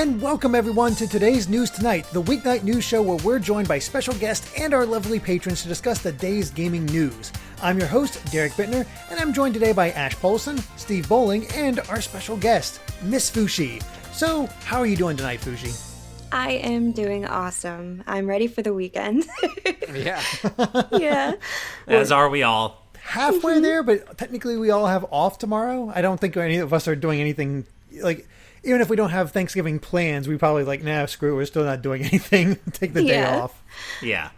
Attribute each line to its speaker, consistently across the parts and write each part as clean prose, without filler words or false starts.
Speaker 1: And welcome everyone to today's News Tonight, the weeknight news show where we're joined by special guests and our lovely patrons to discuss the day's gaming news. I'm your host, Derek Bittner, and I'm joined today by Ash Polson, Steve Bowling, and our special guest, MissFushi. So, how are you doing tonight, Fushi?
Speaker 2: I am doing awesome. I'm ready for the weekend.
Speaker 3: Yeah.
Speaker 2: Yeah.
Speaker 4: As are we all.
Speaker 1: Halfway there, but technically we all have off tomorrow. I don't think any of us are doing anything, like, even if we don't have Thanksgiving plans, we probably like, nah, screw it, we're still not doing anything. Take the day off.
Speaker 4: Yeah.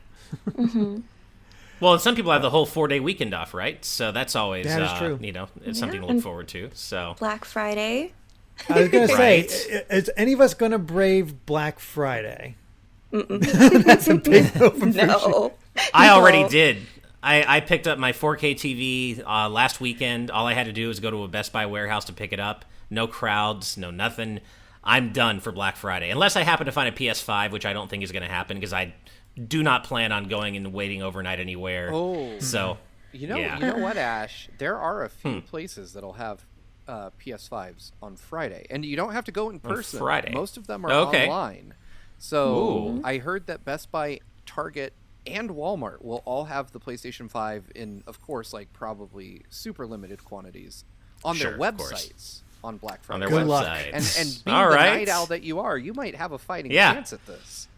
Speaker 4: Well, some people have the whole 4-day weekend off, right? So that's always,
Speaker 1: that is true.
Speaker 4: It's something to look forward to. So
Speaker 2: Black Friday.
Speaker 1: I was going to
Speaker 4: Right.
Speaker 1: say, is any of us going to brave Black Friday? That's a big no from Fushi.
Speaker 2: No.
Speaker 4: I already did. I picked up my 4K TV last weekend. All I had to do was go to a Best Buy warehouse to pick it up. No crowds, no nothing. I'm done for Black Friday. Unless I happen to find a PS5, which I don't think is going to happen because I do not plan on going and waiting overnight anywhere.
Speaker 3: Oh.
Speaker 4: So,
Speaker 3: You know what, Ash? There are a few places that'll have PS5s on Friday. And you don't have to go in person.
Speaker 4: Friday.
Speaker 3: Most of them are
Speaker 4: Okay.
Speaker 3: online. So
Speaker 4: Ooh.
Speaker 3: I heard that Best Buy, Target, and Walmart will all have the PlayStation 5 in, of course, like probably super limited quantities on
Speaker 4: Sure,
Speaker 3: their
Speaker 4: of course.
Speaker 3: websites on Black
Speaker 4: on
Speaker 3: Friday.
Speaker 4: their
Speaker 1: Good luck.
Speaker 4: website.
Speaker 3: And being
Speaker 4: All
Speaker 3: the
Speaker 4: right.
Speaker 3: night owl that you are, you might have a fighting
Speaker 4: Yeah.
Speaker 3: chance at this.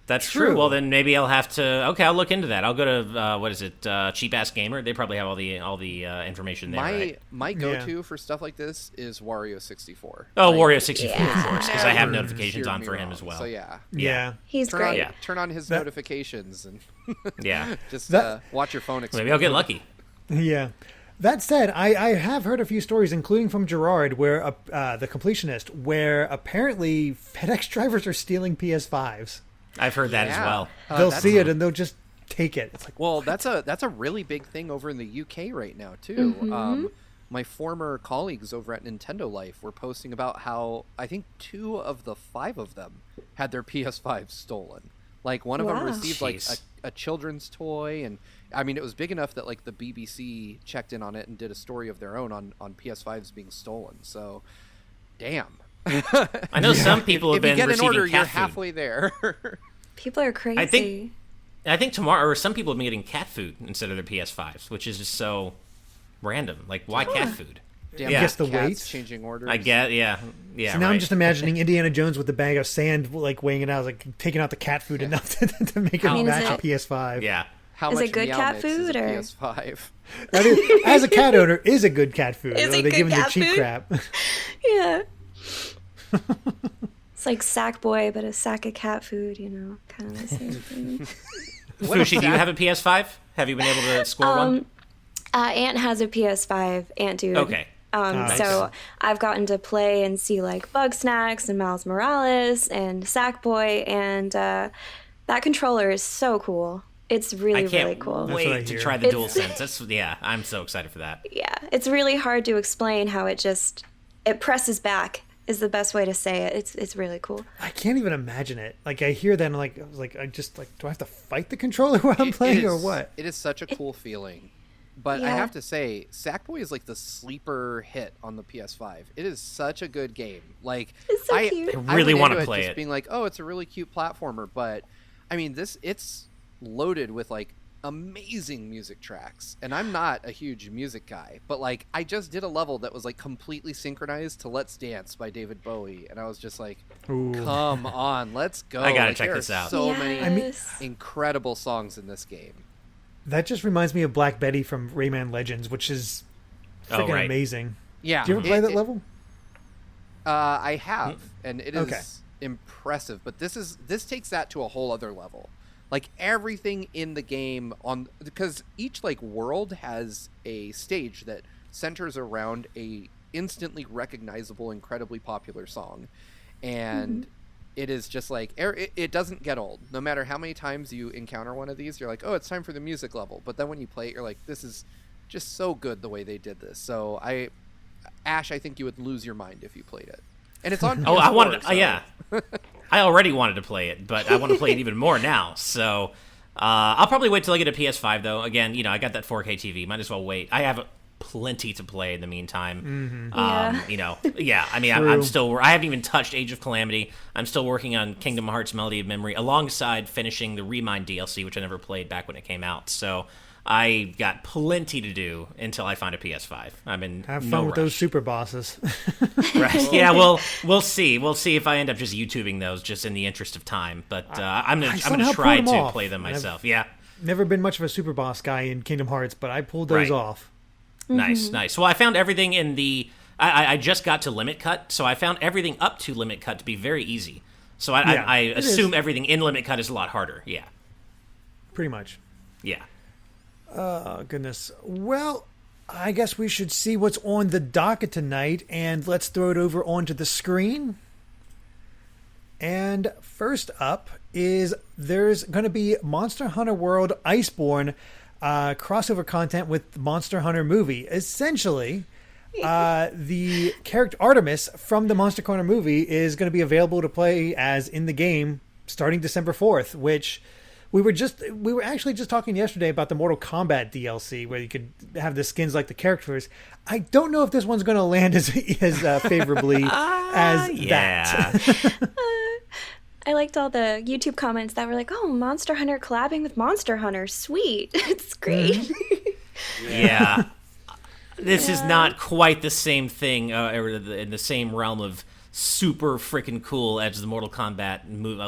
Speaker 4: That's
Speaker 1: True.
Speaker 4: true. Well, then maybe I'll have to. Okay, I'll look into that. I'll go to Cheap Ass Gamer. They probably have all the information there. Right?
Speaker 3: My go-to for stuff like this is Wario 64.
Speaker 4: Oh,
Speaker 3: Like,
Speaker 4: Wario 64, of
Speaker 2: Yeah.
Speaker 4: course, because I have
Speaker 3: never
Speaker 4: notifications
Speaker 3: steered
Speaker 4: on
Speaker 3: me
Speaker 4: for him
Speaker 3: wrong.
Speaker 4: as well.
Speaker 3: So yeah,
Speaker 1: Yeah.
Speaker 2: He's
Speaker 3: turn on,
Speaker 2: great.
Speaker 4: Yeah.
Speaker 3: turn on his
Speaker 1: That-
Speaker 3: notifications and
Speaker 4: Yeah.
Speaker 3: just
Speaker 1: That-
Speaker 3: watch your phone explode.
Speaker 4: Maybe I'll get lucky.
Speaker 1: Yeah. That said, I have heard a few stories, including from Gerard, where the completionist, where apparently FedEx drivers are stealing PS5s.
Speaker 4: I've heard that as
Speaker 3: Yeah.
Speaker 4: well.
Speaker 1: They'll
Speaker 3: That's-
Speaker 1: see it and they'll just take it. It's like,
Speaker 3: Well, that's a really big thing over in the UK right now too. My former colleagues over at Nintendo Life were posting about how I think 2 of the 5 of them had their PS5 stolen. Like one of them
Speaker 2: Wow.
Speaker 3: received like
Speaker 4: Jeez.
Speaker 3: a children's toy, and I mean it was big enough that like the BBC checked in on it and did a story of their own on PS5s being stolen. So, damn.
Speaker 4: I know some people have
Speaker 3: if you
Speaker 4: been
Speaker 3: get an
Speaker 4: receiving
Speaker 3: order,
Speaker 4: cat
Speaker 3: you're
Speaker 4: food.
Speaker 3: halfway there.
Speaker 2: People are crazy.
Speaker 4: I think tomorrow, or some people have been getting cat food instead of their PS5s, which is just so random. Like, why cat food?
Speaker 3: Damn,
Speaker 4: Yeah.
Speaker 1: Guess the
Speaker 3: cats
Speaker 1: weight?
Speaker 3: changing orders.
Speaker 4: I get, yeah.
Speaker 1: so now
Speaker 4: right.
Speaker 1: I'm just imagining Indiana Jones with the bag of sand, like weighing it out, like taking out the cat food enough to make it
Speaker 2: I mean,
Speaker 1: match
Speaker 2: is
Speaker 1: a
Speaker 2: it-
Speaker 1: PS5.
Speaker 4: Yeah.
Speaker 3: How
Speaker 2: Is
Speaker 3: much
Speaker 2: it good
Speaker 3: Meow
Speaker 2: cat
Speaker 3: Mix is
Speaker 2: food,
Speaker 3: a
Speaker 2: or-
Speaker 3: PS5?
Speaker 1: That is, as a cat owner, is a good cat food.
Speaker 2: Is
Speaker 1: although
Speaker 2: it
Speaker 1: they
Speaker 2: good
Speaker 1: give them the
Speaker 2: cat
Speaker 1: cheap
Speaker 2: food?
Speaker 1: crap.
Speaker 2: Yeah. It's like Sackboy, but a sack of cat food, kind of the same thing.
Speaker 4: Fushi, do you have a PS5? Have you been able to score one?
Speaker 2: Aunt has a PS5, Aunt Dude.
Speaker 4: Okay. Nice.
Speaker 2: So I've gotten to play and see like Bug Snacks and Miles Morales and Sackboy, and that controller is so cool. It's really,
Speaker 4: I can't
Speaker 2: really cool.
Speaker 1: That's what I
Speaker 4: wait to
Speaker 1: hear.
Speaker 4: try the
Speaker 2: It's-
Speaker 4: DualSense. That's I'm so excited for that.
Speaker 2: Yeah, it's really hard to explain how it presses back is the best way to say it. It's really cool.
Speaker 1: I can't even imagine it. Like I hear that, and I was like, I just like, do I have to fight the controller while I'm playing, or what?
Speaker 3: It is such a cool feeling. But I
Speaker 2: Yeah.
Speaker 3: have to say, Sackboy is like the sleeper hit on the PS5. It is such a good game. Like
Speaker 2: It's so cute.
Speaker 4: I really
Speaker 3: went
Speaker 4: wanna
Speaker 3: into
Speaker 4: play
Speaker 3: just
Speaker 4: it.
Speaker 3: being like, oh, it's a really cute platformer. But I mean, it's loaded with like amazing music tracks, and I'm not a huge music guy, but like I just did a level that was like completely synchronized to Let's Dance by David Bowie, and I was just like,
Speaker 1: Ooh.
Speaker 3: come on, let's go.
Speaker 4: I gotta
Speaker 3: Like,
Speaker 4: check
Speaker 3: there
Speaker 4: this
Speaker 3: are
Speaker 4: out.
Speaker 3: so many
Speaker 2: Yes.
Speaker 3: incredible songs in this game.
Speaker 1: That just reminds me of Black Betty from Rayman Legends, which is freaking
Speaker 4: right.
Speaker 1: amazing.
Speaker 3: Yeah.
Speaker 1: Do you ever play that level?
Speaker 3: I have, and it is
Speaker 1: Okay.
Speaker 3: impressive. But this takes that to a whole other level. Like everything in the game because each like world has a stage that centers around a instantly recognizable, incredibly popular song, and it is just like it doesn't get old. No matter how many times you encounter one of these, you're like, oh, it's time for the music level. But then when you play it, you're like, this is just so good the way they did this. So Ash, I think you would lose your mind if you played it. And it's on PS4,
Speaker 4: Oh, I wanted.
Speaker 3: so-
Speaker 4: Yeah. I already wanted to play it, but I want to play it even more now. So I'll probably wait till I get a PS5, though. Again, I got that 4K TV. Might as well wait. I have plenty to play in the meantime.
Speaker 2: Yeah.
Speaker 4: I mean, I haven't even touched Age of Calamity. I'm still working on Kingdom Hearts Melody of Memory alongside finishing the Remind DLC, which I never played back when it came out. So I got plenty to do until I find a PS5. I'm in
Speaker 1: Have fun
Speaker 4: no
Speaker 1: with
Speaker 4: rush.
Speaker 1: those super bosses.
Speaker 4: Right. Yeah, well, we'll see. We'll see if I end up just YouTubing those just in the interest of time. But I'm gonna
Speaker 1: somehow
Speaker 4: try
Speaker 1: pulled them
Speaker 4: to
Speaker 1: off.
Speaker 4: play them myself. Yeah.
Speaker 1: Never been much of a super boss guy in Kingdom Hearts, but I pulled those
Speaker 4: Right.
Speaker 1: off.
Speaker 4: Nice. Well, I found everything in the. I just got to Limit Cut, so I found everything up to Limit Cut to be very easy. So I assume everything in Limit Cut is a lot harder. Yeah.
Speaker 1: Pretty much.
Speaker 4: Yeah.
Speaker 1: Oh, goodness. Well, I guess we should see what's on the docket tonight, and let's throw it over onto the screen. And first up is there's going to be Monster Hunter World Iceborne crossover content with Monster Hunter movie. Essentially, the character Artemis from the Monster Hunter movie is going to be available to play as in the game starting December 4th, which we were actually just talking yesterday about the Mortal Kombat DLC where you could have the skins like the characters. I don't know if this one's going to land as favorably as that.
Speaker 2: I liked all the YouTube comments that were like, "Oh, Monster Hunter collabing with Monster Hunter, sweet! It's great."
Speaker 4: Yeah. This is not quite the same thing or in the same realm of super freaking cool as the Mortal Kombat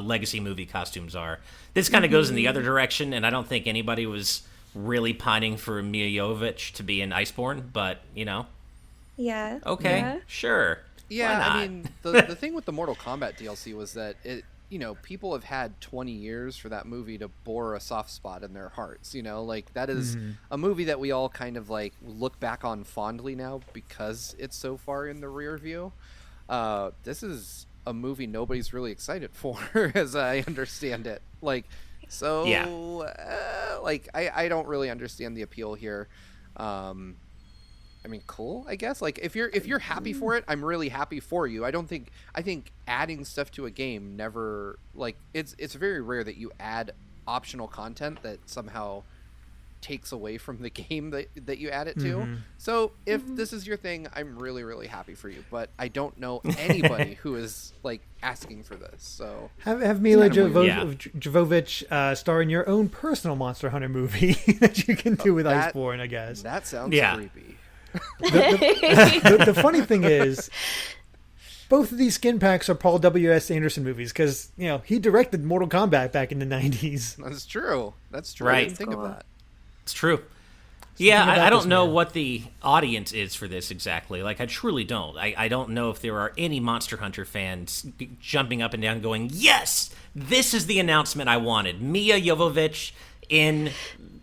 Speaker 4: legacy movie costumes are. This kind of goes in the other direction, and I don't think anybody was really pining for Mia Jovovich to be in Iceborne, but,
Speaker 2: Yeah.
Speaker 4: okay,
Speaker 2: Yeah.
Speaker 4: sure.
Speaker 3: Yeah,
Speaker 4: Why not?
Speaker 3: I mean, the thing with the Mortal Kombat DLC was that it, people have had 20 years for that movie to bore a soft spot in their hearts. Like that is a movie that we all kind of like look back on fondly now because it's so far in the rear view. This is a movie nobody's really excited for, as I understand it. Like, so, I don't really understand the appeal here. I mean, cool, I guess. Like, if you're happy for it, I'm really happy for you. I think adding stuff to a game never, like, it's very rare that you add optional content that somehow takes away from the game that you add it to. So if this is your thing, I'm really, really happy for you. But I don't know anybody who is like asking for this. So
Speaker 1: Have Mila Jovovich star in your own personal Monster Hunter movie that you can do with Iceborne, I guess.
Speaker 3: That sounds creepy.
Speaker 1: The funny thing is, both of these skin packs are Paul W.S. Anderson movies because, he directed Mortal Kombat back in the 90s.
Speaker 3: That's true. Right. I didn't think of that.
Speaker 4: It's true. Yeah, I don't know what the audience is for this exactly. Like, I truly don't. I don't know if there are any Monster Hunter fans jumping up and down going, yes, this is the announcement I wanted. Mia Jovovich in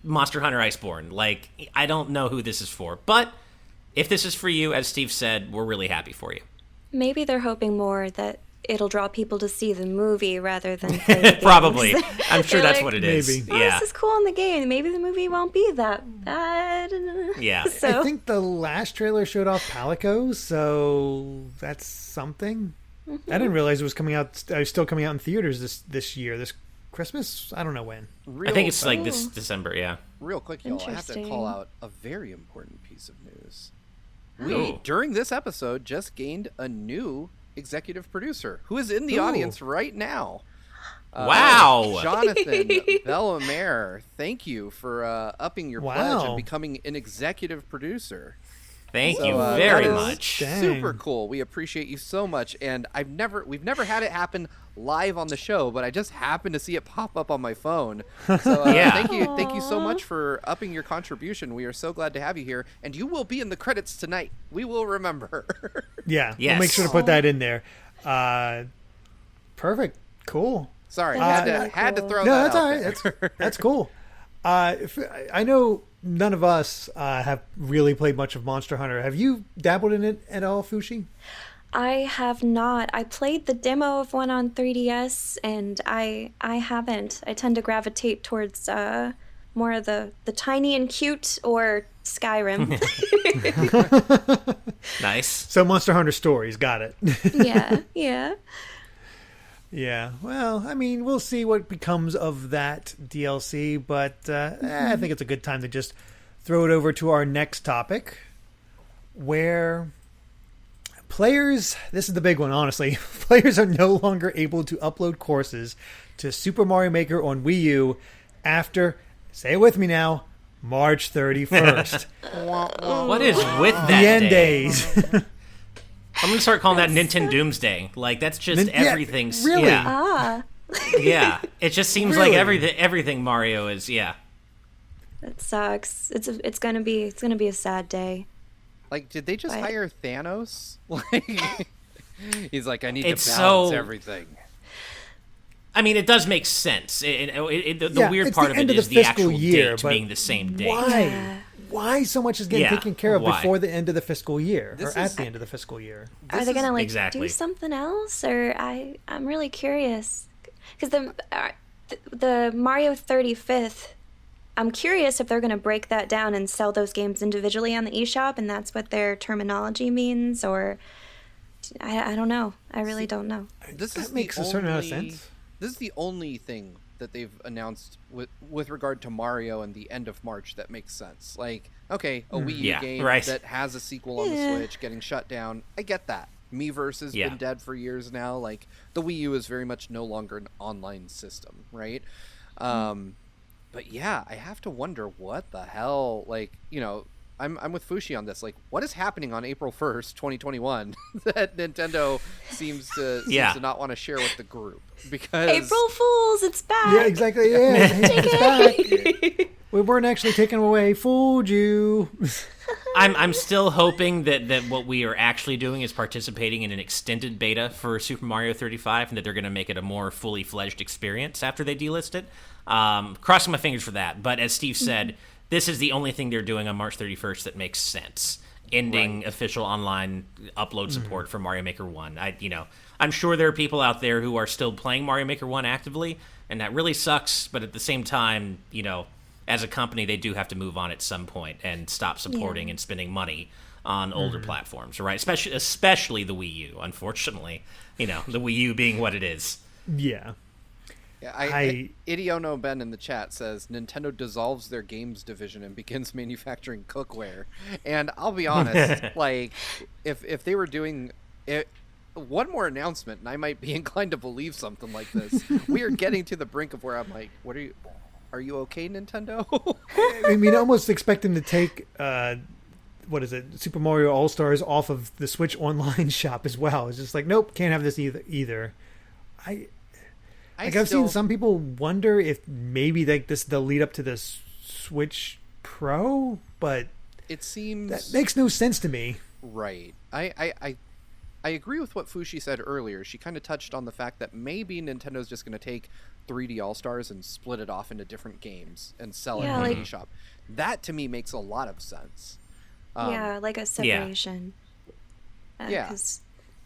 Speaker 4: Monster Hunter Iceborne. Like, I don't know who this is for. But if this is for you, as Steve said, we're really happy for you.
Speaker 2: Maybe they're hoping more that it'll draw people to see the movie rather than play the games.
Speaker 4: Probably. I'm sure that's
Speaker 2: like,
Speaker 4: what it is.
Speaker 1: Maybe.
Speaker 2: Oh,
Speaker 4: Yeah.
Speaker 2: this is cool in the game. Maybe the movie won't be that bad.
Speaker 4: Yeah.
Speaker 2: So
Speaker 1: I think the last trailer showed off Palico, so that's something. I didn't realize it was coming out. It was still coming out in theaters this year, this Christmas. I don't know when.
Speaker 4: I think it's like this December, yeah.
Speaker 3: Real quick, y'all, I have to
Speaker 2: Interesting.
Speaker 3: call out a very important piece of news. We, during this episode, just gained a new executive producer who is in the audience right now.
Speaker 4: Wow.
Speaker 3: Jonathan Bellamere, thank you for upping your pledge and becoming an executive producer.
Speaker 4: Thank
Speaker 3: So,
Speaker 4: you
Speaker 3: that
Speaker 4: very
Speaker 3: is
Speaker 4: much.
Speaker 1: Dang.
Speaker 3: Super cool. We appreciate you so much, and we've never had it happen live on the show, but I just happened to see it pop up on my phone. So
Speaker 4: Yeah.
Speaker 3: thank you so much for upping your contribution. We are so glad to have you here, and you will be in the credits tonight. We will remember.
Speaker 1: Yeah,
Speaker 4: Yes.
Speaker 1: we'll make sure to put that in there. Perfect. Cool.
Speaker 3: Sorry,
Speaker 2: That's
Speaker 3: had to
Speaker 2: cool.
Speaker 3: throw
Speaker 1: No,
Speaker 3: that
Speaker 1: that's
Speaker 3: out
Speaker 1: all right.
Speaker 3: there.
Speaker 1: That's cool. I know none of us have really played much of Monster Hunter. Have you dabbled in it at all, Fushi?
Speaker 2: I have not. I played the demo of one on 3DS, and I haven't. I tend to gravitate towards more of the tiny and cute or Skyrim.
Speaker 4: Nice.
Speaker 1: So Monster Hunter Stories, got it.
Speaker 2: Yeah.
Speaker 1: Yeah, well, I mean, we'll see what becomes of that DLC, but I think it's a good time to just throw it over to our next topic. where players, this is the big one, honestly, players are no longer able to upload courses to Super Mario Maker on Wii U after, say it with me now, March 31st.
Speaker 4: What is with that
Speaker 1: The end
Speaker 4: day?
Speaker 1: days.
Speaker 4: I'm gonna start calling that Nintendo Doomsday. Like that's just everything's
Speaker 1: really?
Speaker 4: Yeah. Yeah. It just seems like everything Mario is. Yeah.
Speaker 2: That sucks. It's gonna be a sad day.
Speaker 3: Like, did they just hire Thanos? Like, he's like, I need to balance everything.
Speaker 4: I mean, it does make sense. The weird part of it is the actual date being the same day.
Speaker 1: Why? Why so much is getting taken care of before the end of the fiscal year, or at the end of the fiscal year?
Speaker 2: Are they gonna do something else, or I'm really curious because the Mario 35th. I'm curious if they're going to break that down and sell those games individually on the eShop, and that's what their terminology means, or I don't know. I really don't know.
Speaker 1: That makes a certain amount of sense.
Speaker 3: This is the only thing that they've announced with regard to Mario and the end of March that makes sense. Like, okay, a Wii U game that has a sequel on the Switch getting shut down. I get that. Miiverse has been dead for years now. Like, the Wii U is very much no longer an online system, right? But yeah, I have to wonder what the hell, like, you know, I'm with Fushi on this. Like, what is happening on April 1st, 2021 that Nintendo seems to not want to share with the group? Because
Speaker 2: April Fools, it's back.
Speaker 1: Yeah, exactly. Yeah, it's back. We weren't actually taken away. Fooled you.
Speaker 4: I'm still hoping that what we are actually doing is participating in an extended beta for Super Mario 35, and that they're going to make it a more fully fledged experience after they delist it. Crossing my fingers for that. But as Steve said, this is the only thing they're doing on March 31st that makes sense. Ending official online upload support for Mario Maker 1. I'm sure there are people out there who are still playing Mario Maker 1 actively, and that really sucks. But at the same time, as a company, they do have to move on at some point and stop supporting and spending money on older platforms, right? Especially the Wii U, unfortunately. The Wii U being what it is.
Speaker 1: Yeah.
Speaker 3: Yeah, Idiono Ben in the chat says Nintendo dissolves their games division and begins manufacturing cookware. And I'll be honest, like, if they were doing it, one more announcement, and I might be inclined to believe something like this. We are getting to the brink of where I'm like, are you okay, Nintendo?
Speaker 1: I mean, I almost expect them to take Super Mario All-Stars off of the Switch online shop as well. It's just like, nope, can't have this either. I've seen some people wonder if maybe they'll lead up to the Switch Pro, but
Speaker 3: it seems
Speaker 1: that makes no sense to me.
Speaker 3: Right. I agree with what Fushi said earlier. She kind of touched on the fact that maybe Nintendo's just going to take 3D All-Stars and split it off into different games and sell it in the eShop. That to me makes a lot of sense.
Speaker 2: Like a separation.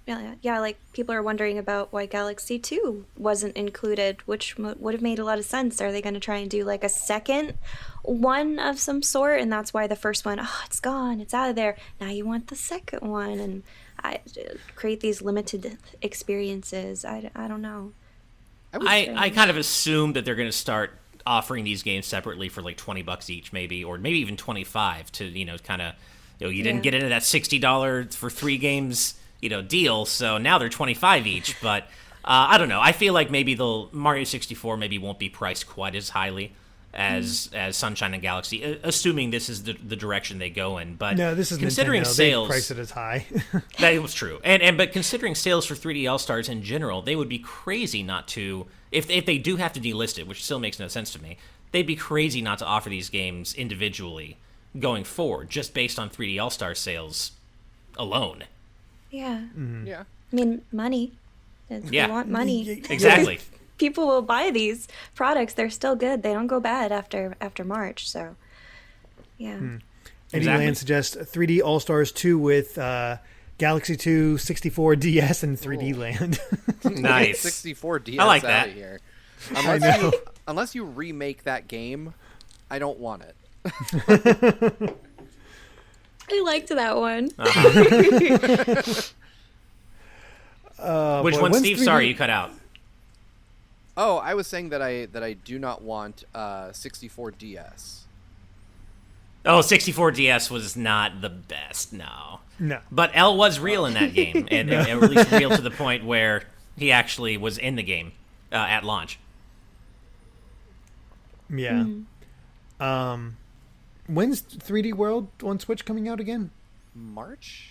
Speaker 2: Yeah, like people are wondering about why Galaxy 2 wasn't included, which would have made a lot of sense. Are they going to try and do like a second one of some sort? And that's why the first one, it's gone, it's out of there. Now you want the second one, and create these limited experiences. I don't know.
Speaker 4: I kind of assume that they're going to start offering these games separately for like $20 each, maybe, or maybe even $25 to kind of you didn't get into that $60 for 3 games deal, so now they're $25 each. But I don't know. I feel like maybe Mario 64 maybe won't be priced quite as highly as Sunshine and Galaxy, assuming this is the direction they go in. But
Speaker 1: no, this is
Speaker 4: considering
Speaker 1: Nintendo.
Speaker 4: Sales,
Speaker 1: they price it as high.
Speaker 4: That was true. But considering sales for 3D All-Stars in general, they would be crazy not to, if they do have to delist it, which still makes no sense to me, they'd be crazy not to offer these games individually going forward, just based on 3D All-Star sales alone.
Speaker 2: Yeah.
Speaker 1: Mm-hmm.
Speaker 3: Yeah.
Speaker 2: I mean, money. They want money.
Speaker 4: Exactly.
Speaker 2: People will buy these products. They're still good. They don't go bad after March. So, yeah.
Speaker 1: Eddie Land suggests 3D All-Stars 2 with Galaxy 2, 64 DS, and 3D Land.
Speaker 4: Nice.
Speaker 3: 64 DS
Speaker 4: I like
Speaker 3: out
Speaker 4: that.
Speaker 3: of here. Unless you remake that game, I don't want it.
Speaker 2: I liked that one.
Speaker 4: Which one, Steve? 3D? Sorry, you cut out.
Speaker 3: Oh, I was saying that I do not want 64 DS.
Speaker 4: Oh, 64 DS was not the best, no.
Speaker 1: No.
Speaker 4: But L was real in that game, and at least real to the point where he actually was in the game at launch.
Speaker 1: Yeah. When's 3D World on Switch coming out again?
Speaker 3: March?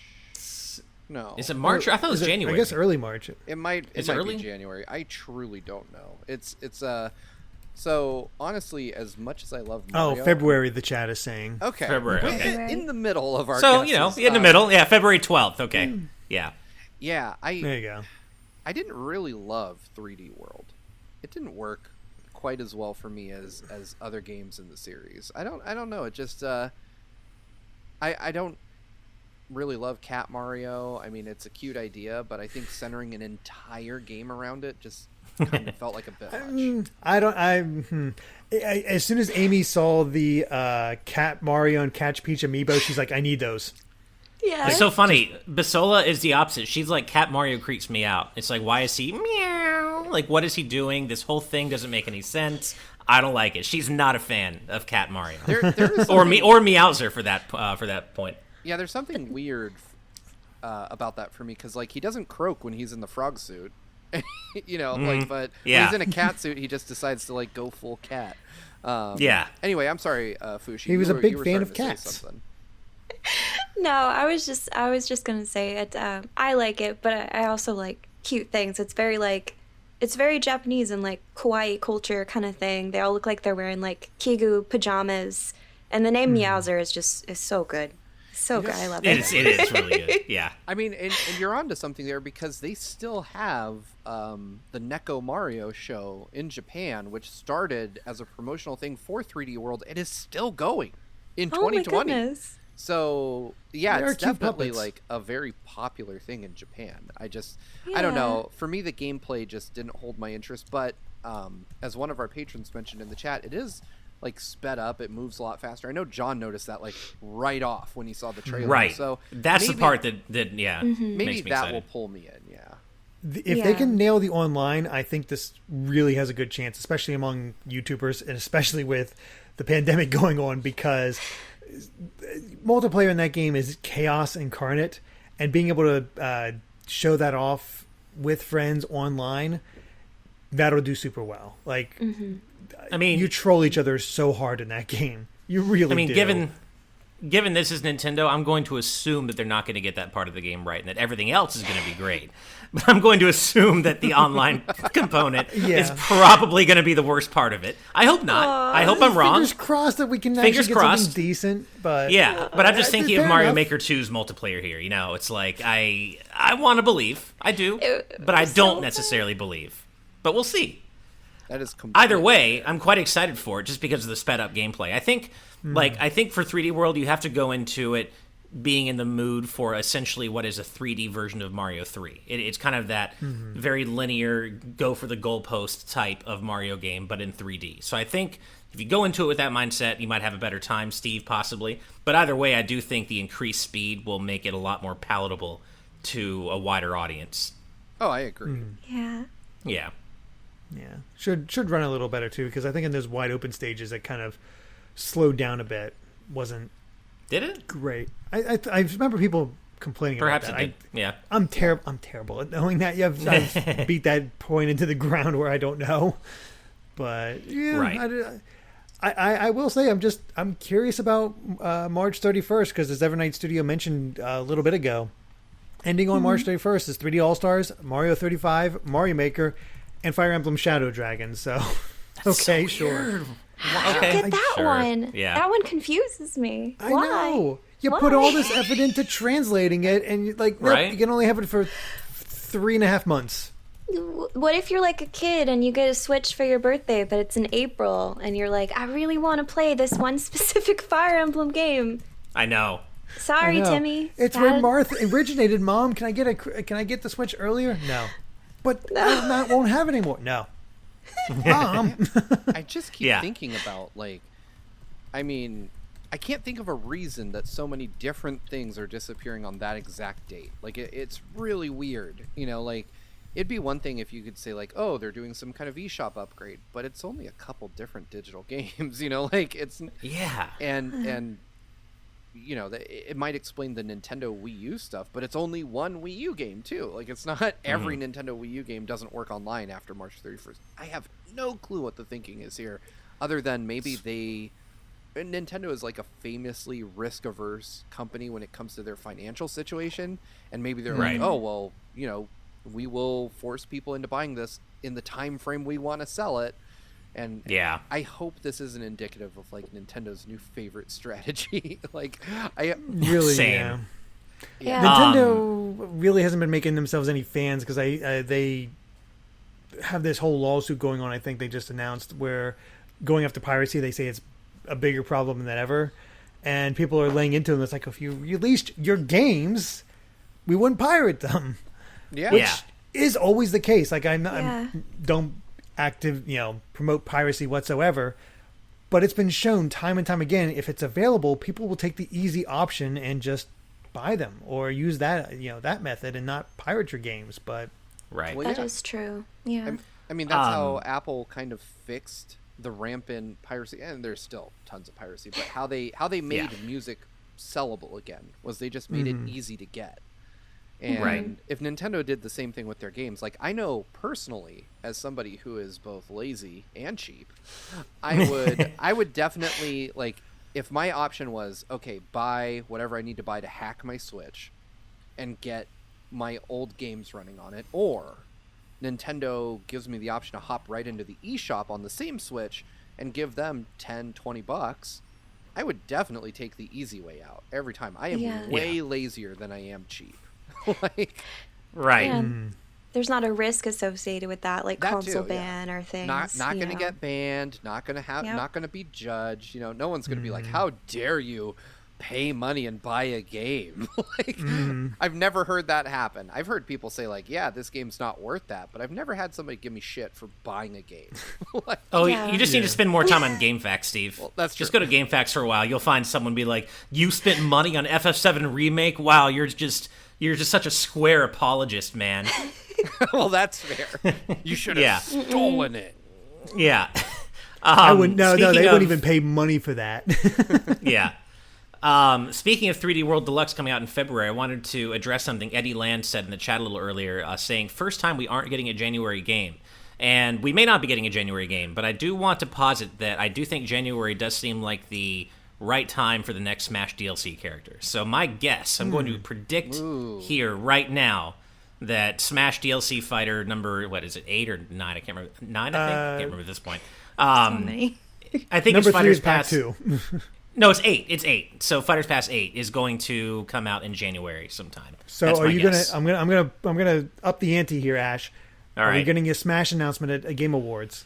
Speaker 3: No.
Speaker 4: Is it March? I thought it was January.
Speaker 1: I guess early March.
Speaker 3: It might
Speaker 4: early?
Speaker 3: be January. I truly don't know. It's so honestly, as much as I love Mario,
Speaker 1: February, the chat is saying.
Speaker 3: Okay.
Speaker 4: February, okay.
Speaker 3: In the middle of our
Speaker 4: So,
Speaker 3: guesses,
Speaker 4: in the middle. Yeah, February 12th. Okay. Yeah.
Speaker 3: Yeah,
Speaker 1: There you go.
Speaker 3: I didn't really love 3D World. It didn't work quite as well for me as other games in the series. I don't know. It just I don't really love Cat Mario. I mean, it's a cute idea, but I think centering an entire game around it just kind of felt like a bit much.
Speaker 1: As soon as Amy saw the Cat Mario and Catch Peach amiibo, she's like, I need those.
Speaker 2: Yeah.
Speaker 4: It's so funny. Basola is the opposite. She's like, Cat Mario creeps me out. It's like, why is he meow? Like, what is he doing? This whole thing doesn't make any sense. I don't like it. She's not a fan of Cat Mario.
Speaker 3: There is
Speaker 4: or Meowser for that point.
Speaker 3: Yeah, there's something weird about that for me, because like he doesn't croak when he's in the frog suit, like, but when he's in a cat suit, he just decides to like go full cat.
Speaker 4: Yeah.
Speaker 3: Anyway, I'm sorry, Fushi.
Speaker 1: He was a big fan of cats.
Speaker 2: No, I was just gonna say it. I like it, but I also like cute things. It's very Japanese and like kawaii culture kind of thing. They all look like they're wearing like kigu pajamas, and the name Meowser is so good. So good. I love it.
Speaker 4: It is really good. Yeah.
Speaker 3: I mean, and you're onto something there, because they still have the Neko Mario show in Japan, which started as a promotional thing for 3D World. It is still going in 2020.
Speaker 2: Oh my goodness.
Speaker 3: So yeah,
Speaker 1: They are
Speaker 3: it's
Speaker 1: cute
Speaker 3: definitely
Speaker 1: puppets.
Speaker 3: like a very popular thing in Japan. I don't know. For me, the gameplay just didn't hold my interest. But as one of our patrons mentioned in the chat, it is like sped up. It moves a lot faster. I know John noticed that like right off when he saw the trailer.
Speaker 4: Right.
Speaker 3: So
Speaker 4: that's
Speaker 3: maybe,
Speaker 4: the part that makes
Speaker 3: maybe
Speaker 4: me
Speaker 3: that
Speaker 4: excited.
Speaker 3: will pull me in. Yeah.
Speaker 1: If they can nail the online, I think this really has a good chance, especially among YouTubers and especially with the pandemic going on, because multiplayer in that game is chaos incarnate, and being able to show that off with friends online, that'll do super well. Like,
Speaker 4: I mean,
Speaker 1: you troll each other so hard in that game. You really do.
Speaker 4: Given this is Nintendo, I'm going to assume that they're not going to get that part of the game right, and that everything else is going to be great. But I'm going to assume that the online component is probably going to be the worst part of it. I hope not. I hope I'm wrong.
Speaker 1: Fingers crossed that we can actually get something decent. But
Speaker 4: yeah, but I'm just thinking of Mario
Speaker 1: enough.
Speaker 4: Maker 2's multiplayer here. It's like I want to believe. I do, but I don't necessarily believe. But we'll see.
Speaker 3: That is completely
Speaker 4: Either way, I'm quite excited for it just because of the sped up gameplay. I think for 3D World, you have to go into it being in the mood for essentially what is a 3D version of Mario 3. It's kind of that very linear, go for the goalpost type of Mario game, but in 3D. So I think if you go into it with that mindset, you might have a better time, Steve, possibly. But either way, I do think the increased speed will make it a lot more palatable to a wider audience.
Speaker 3: Oh, I agree.
Speaker 2: Yeah.
Speaker 4: Yeah.
Speaker 1: Yeah, should run a little better too, because I think in those wide open stages that kind of slowed down a bit. Wasn't
Speaker 4: Did it?
Speaker 1: great. I remember people complaining
Speaker 4: Perhaps
Speaker 1: about
Speaker 4: it
Speaker 1: that.
Speaker 4: did. Yeah.
Speaker 1: I'm terrible at knowing that. I've beat that point into the ground where I don't know. But yeah,
Speaker 4: Right.
Speaker 1: I will say I'm curious about March 31st, because as Evernight Studio mentioned a little bit ago, ending on March 31st is 3D All Stars, Mario 35, Mario Maker, and Fire Emblem Shadow Dragon. So okay, sure.
Speaker 4: Okay.
Speaker 2: Get that one.
Speaker 4: Yeah.
Speaker 2: That one confuses me.
Speaker 1: I
Speaker 2: Why?
Speaker 1: know. You
Speaker 2: Why?
Speaker 1: put all this effort into translating it, and you're like, nope,
Speaker 4: Right.
Speaker 1: you can only have it for 3.5 months.
Speaker 2: What if you're like a kid and you get a Switch for your birthday, but it's in April, and you're like, I really want to play this one specific Fire Emblem game.
Speaker 4: I know.
Speaker 2: Sorry,
Speaker 1: I know.
Speaker 2: Timmy.
Speaker 1: It's where Marth originated. Mom, can I get the Switch earlier? No. But I won't have it anymore. No. Mom.
Speaker 3: I just keep thinking about, like, I mean, I can't think of a reason that so many different things are disappearing on that exact date. Like, it's really weird. Like, it'd be one thing if you could say, like, oh, they're doing some kind of eShop upgrade, but it's only a couple different digital games, like, it's...
Speaker 4: Yeah.
Speaker 3: And it might explain the Nintendo Wii U stuff, but it's only one Wii U game too. Like, it's not every Nintendo Wii U game doesn't work online after March 31st. I have no clue what the thinking is here, other than maybe Nintendo is like a famously risk-averse company when it comes to their financial situation, and maybe they're like, oh, well, we will force people into buying this in the time frame we want to sell it. And I hope this isn't indicative of like Nintendo's new favorite strategy. Like, I
Speaker 1: really
Speaker 4: same.
Speaker 2: Yeah.
Speaker 1: Nintendo really hasn't been making themselves any fans, because they have this whole lawsuit going on. I think they just announced, where going after piracy, they say it's a bigger problem than ever, and people are laying into them. It's like, if you released your games, we wouldn't pirate them. Which is always the case. Like, I don't promote piracy whatsoever, but it's been shown time and time again, if it's available, people will take the easy option and just buy them, or use that that method and not pirate your games. But
Speaker 2: that is true. Yeah,
Speaker 3: I mean, that's how Apple kind of fixed the rampant piracy, and there's still tons of piracy, but how they made music sellable again was they just made it easy to get. And if Nintendo did the same thing with their games, like, I know personally, as somebody who is both lazy and cheap, I would definitely, like, if my option was, okay, buy whatever I need to buy to hack my Switch and get my old games running on it, or Nintendo gives me the option to hop right into the eShop on the same Switch and give them $10-$20, I would definitely take the easy way out every time. I am way lazier than I am cheap. Like,
Speaker 2: and there's not a risk associated with that, like console ban or things.
Speaker 3: Not going to get banned. Not going to not going to be judged. No one's going to be like, "How dare you pay money and buy a game?" Like, I've never heard that happen. I've heard people say, like, "Yeah, this game's not worth that," but I've never had somebody give me shit for buying a game. Like,
Speaker 4: you just need to spend more time on GameFAQs, Steve.
Speaker 3: Well, that's
Speaker 4: just
Speaker 3: true.
Speaker 4: go to GameFAQs for a while. You'll find someone be like, "You spent money on FF7 remake? Wow, you're just such a Square apologist, man."
Speaker 3: Well, that's fair. You should have stolen it.
Speaker 4: Yeah.
Speaker 1: I wouldn't. No, they wouldn't even pay money for that.
Speaker 4: Yeah. Speaking of 3D World Deluxe coming out in February, I wanted to address something Eddie Land said in the chat a little earlier, saying, first time we aren't getting a January game. And we may not be getting a January game, but I do want to posit that I do think January does seem like the right time for the next Smash DLC character. So my guess, I'm going to predict here right now that Smash DLC fighter number, what is it, 8 or 9? I can't remember. 9, I think? I can't remember at this point.
Speaker 2: So many.
Speaker 4: I think
Speaker 1: number
Speaker 4: it's Fighters
Speaker 1: 3 is Pack
Speaker 4: Pass
Speaker 1: 2.
Speaker 4: No, it's 8. It's 8. So Fighters Pass 8 is going to come out in January sometime.
Speaker 1: So
Speaker 4: that's
Speaker 1: are you
Speaker 4: guess.
Speaker 1: I'm gonna up the ante here, Ash.
Speaker 4: All
Speaker 1: Are
Speaker 4: right.
Speaker 1: you getting a Smash announcement at Game Awards?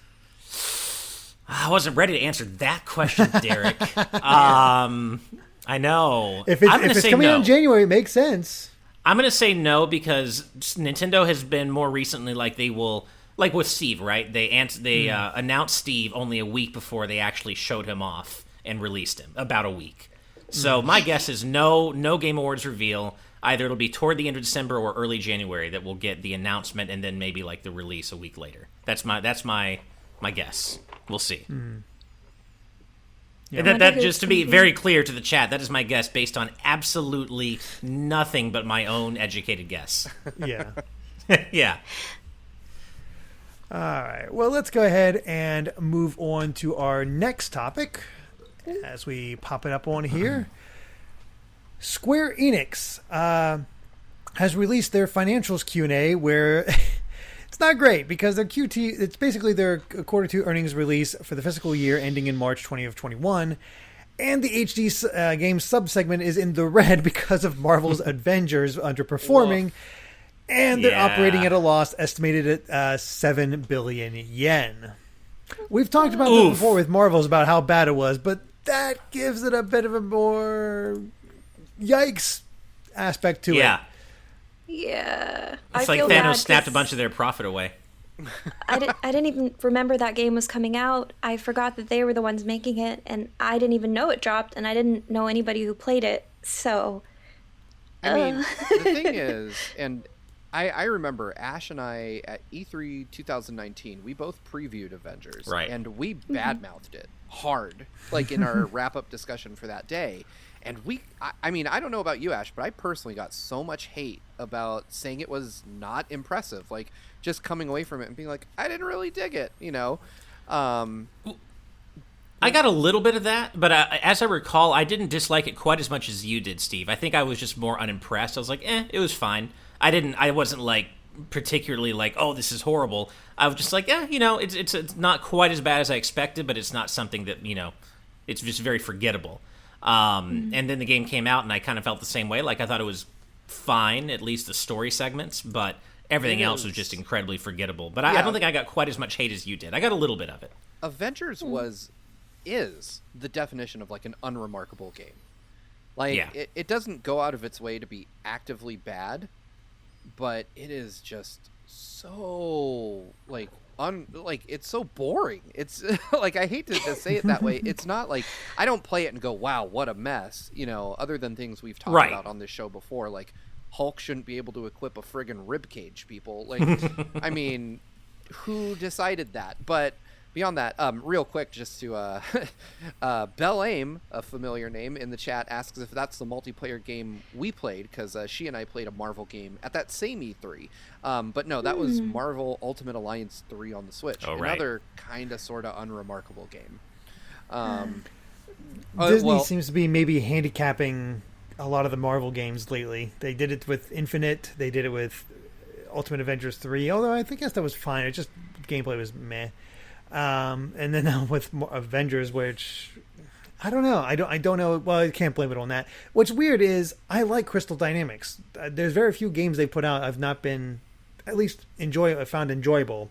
Speaker 4: I wasn't ready to answer that question, Derek. I know.
Speaker 1: If
Speaker 4: I'm gonna
Speaker 1: it's
Speaker 4: say
Speaker 1: coming
Speaker 4: no.
Speaker 1: out in January, it makes sense.
Speaker 4: I'm going to say no, because Nintendo has been more recently like they will, like with Steve, right? They announced Steve only a week before they actually showed him off and released him, about a week. So my guess is no Game Awards reveal. Either it'll be toward the end of December or early January that we'll get the announcement, and then maybe like the release a week later. That's my guess. We'll see.
Speaker 1: Yeah.
Speaker 4: And that just to be very clear to the chat, that is my guess based on absolutely nothing but my own educated guess.
Speaker 1: Yeah.
Speaker 4: Yeah.
Speaker 1: All right. Well, let's go ahead and move on to our next topic as we pop it up on here. Square Enix has released their financials Q&A, where it's not great because their QT, it's basically their quarter two earnings release for the fiscal year ending in March 2021. And the HD game subsegment is in the red because of Marvel's Avengers underperforming. And they're operating at a loss estimated at 7 billion yen. We've talked about this before with Marvel's about how bad it was, but that gives it a bit of a more yikes aspect to it.
Speaker 2: Yeah.
Speaker 4: It's like Thanos snapped a bunch of their profit away.
Speaker 2: I didn't even remember that game was coming out. I forgot that they were the ones making it, and I didn't even know it dropped, and I didn't know anybody who played it. So,
Speaker 3: I mean, the thing is, and I remember Ash and I at E3 2019, we both previewed Avengers,
Speaker 4: right?
Speaker 3: And we badmouthed it hard, like in our wrap-up discussion for that day. And I mean, I don't know about you, Ash, but I personally got so much hate about saying it was not impressive. Like, just coming away from it and being like, I didn't really dig it, you know?
Speaker 4: I got a little bit of that, but as I recall, I didn't dislike it quite as much as you did, Steve. I think I was just more unimpressed. I was like, it was fine. I wasn't like particularly like, oh, this is horrible. I was just like, you know, it's not quite as bad as I expected, but it's not something that, you know, it's just very forgettable. And then the game came out, and I kind of felt the same way. Like, I thought it was fine, at least the story segments, but everything else was just incredibly forgettable. But I don't think I got quite as much hate as you did. I got a little bit of it.
Speaker 3: Avengers is the definition of like an unremarkable game. Like, it doesn't go out of its way to be actively bad, but it is just so like it's so boring. It's like, I hate to say it that way. It's not like I don't play it and go, wow, what a mess, you know, other than things we've talked about on this show before, like Hulk shouldn't be able to equip a friggin' ribcage, people. Like, I mean, who decided that? But beyond that, real quick, just to Belle Aim, a familiar name in the chat, asks if that's the multiplayer game we played, because she and I played a Marvel game at that same E3. But no, that was Marvel Ultimate Alliance 3 on the Switch. Another kind of sort of unremarkable game.
Speaker 1: Disney seems to be maybe handicapping a lot of the Marvel games lately. They did it with Infinite. They did it with Ultimate Avengers 3, although I think that was fine. It just, gameplay was meh. And then now with Avengers, which I don't know. I don't know. Well, I can't blame it on that. What's weird is I like Crystal Dynamics. There's very few games they put out I've not been at least found enjoyable,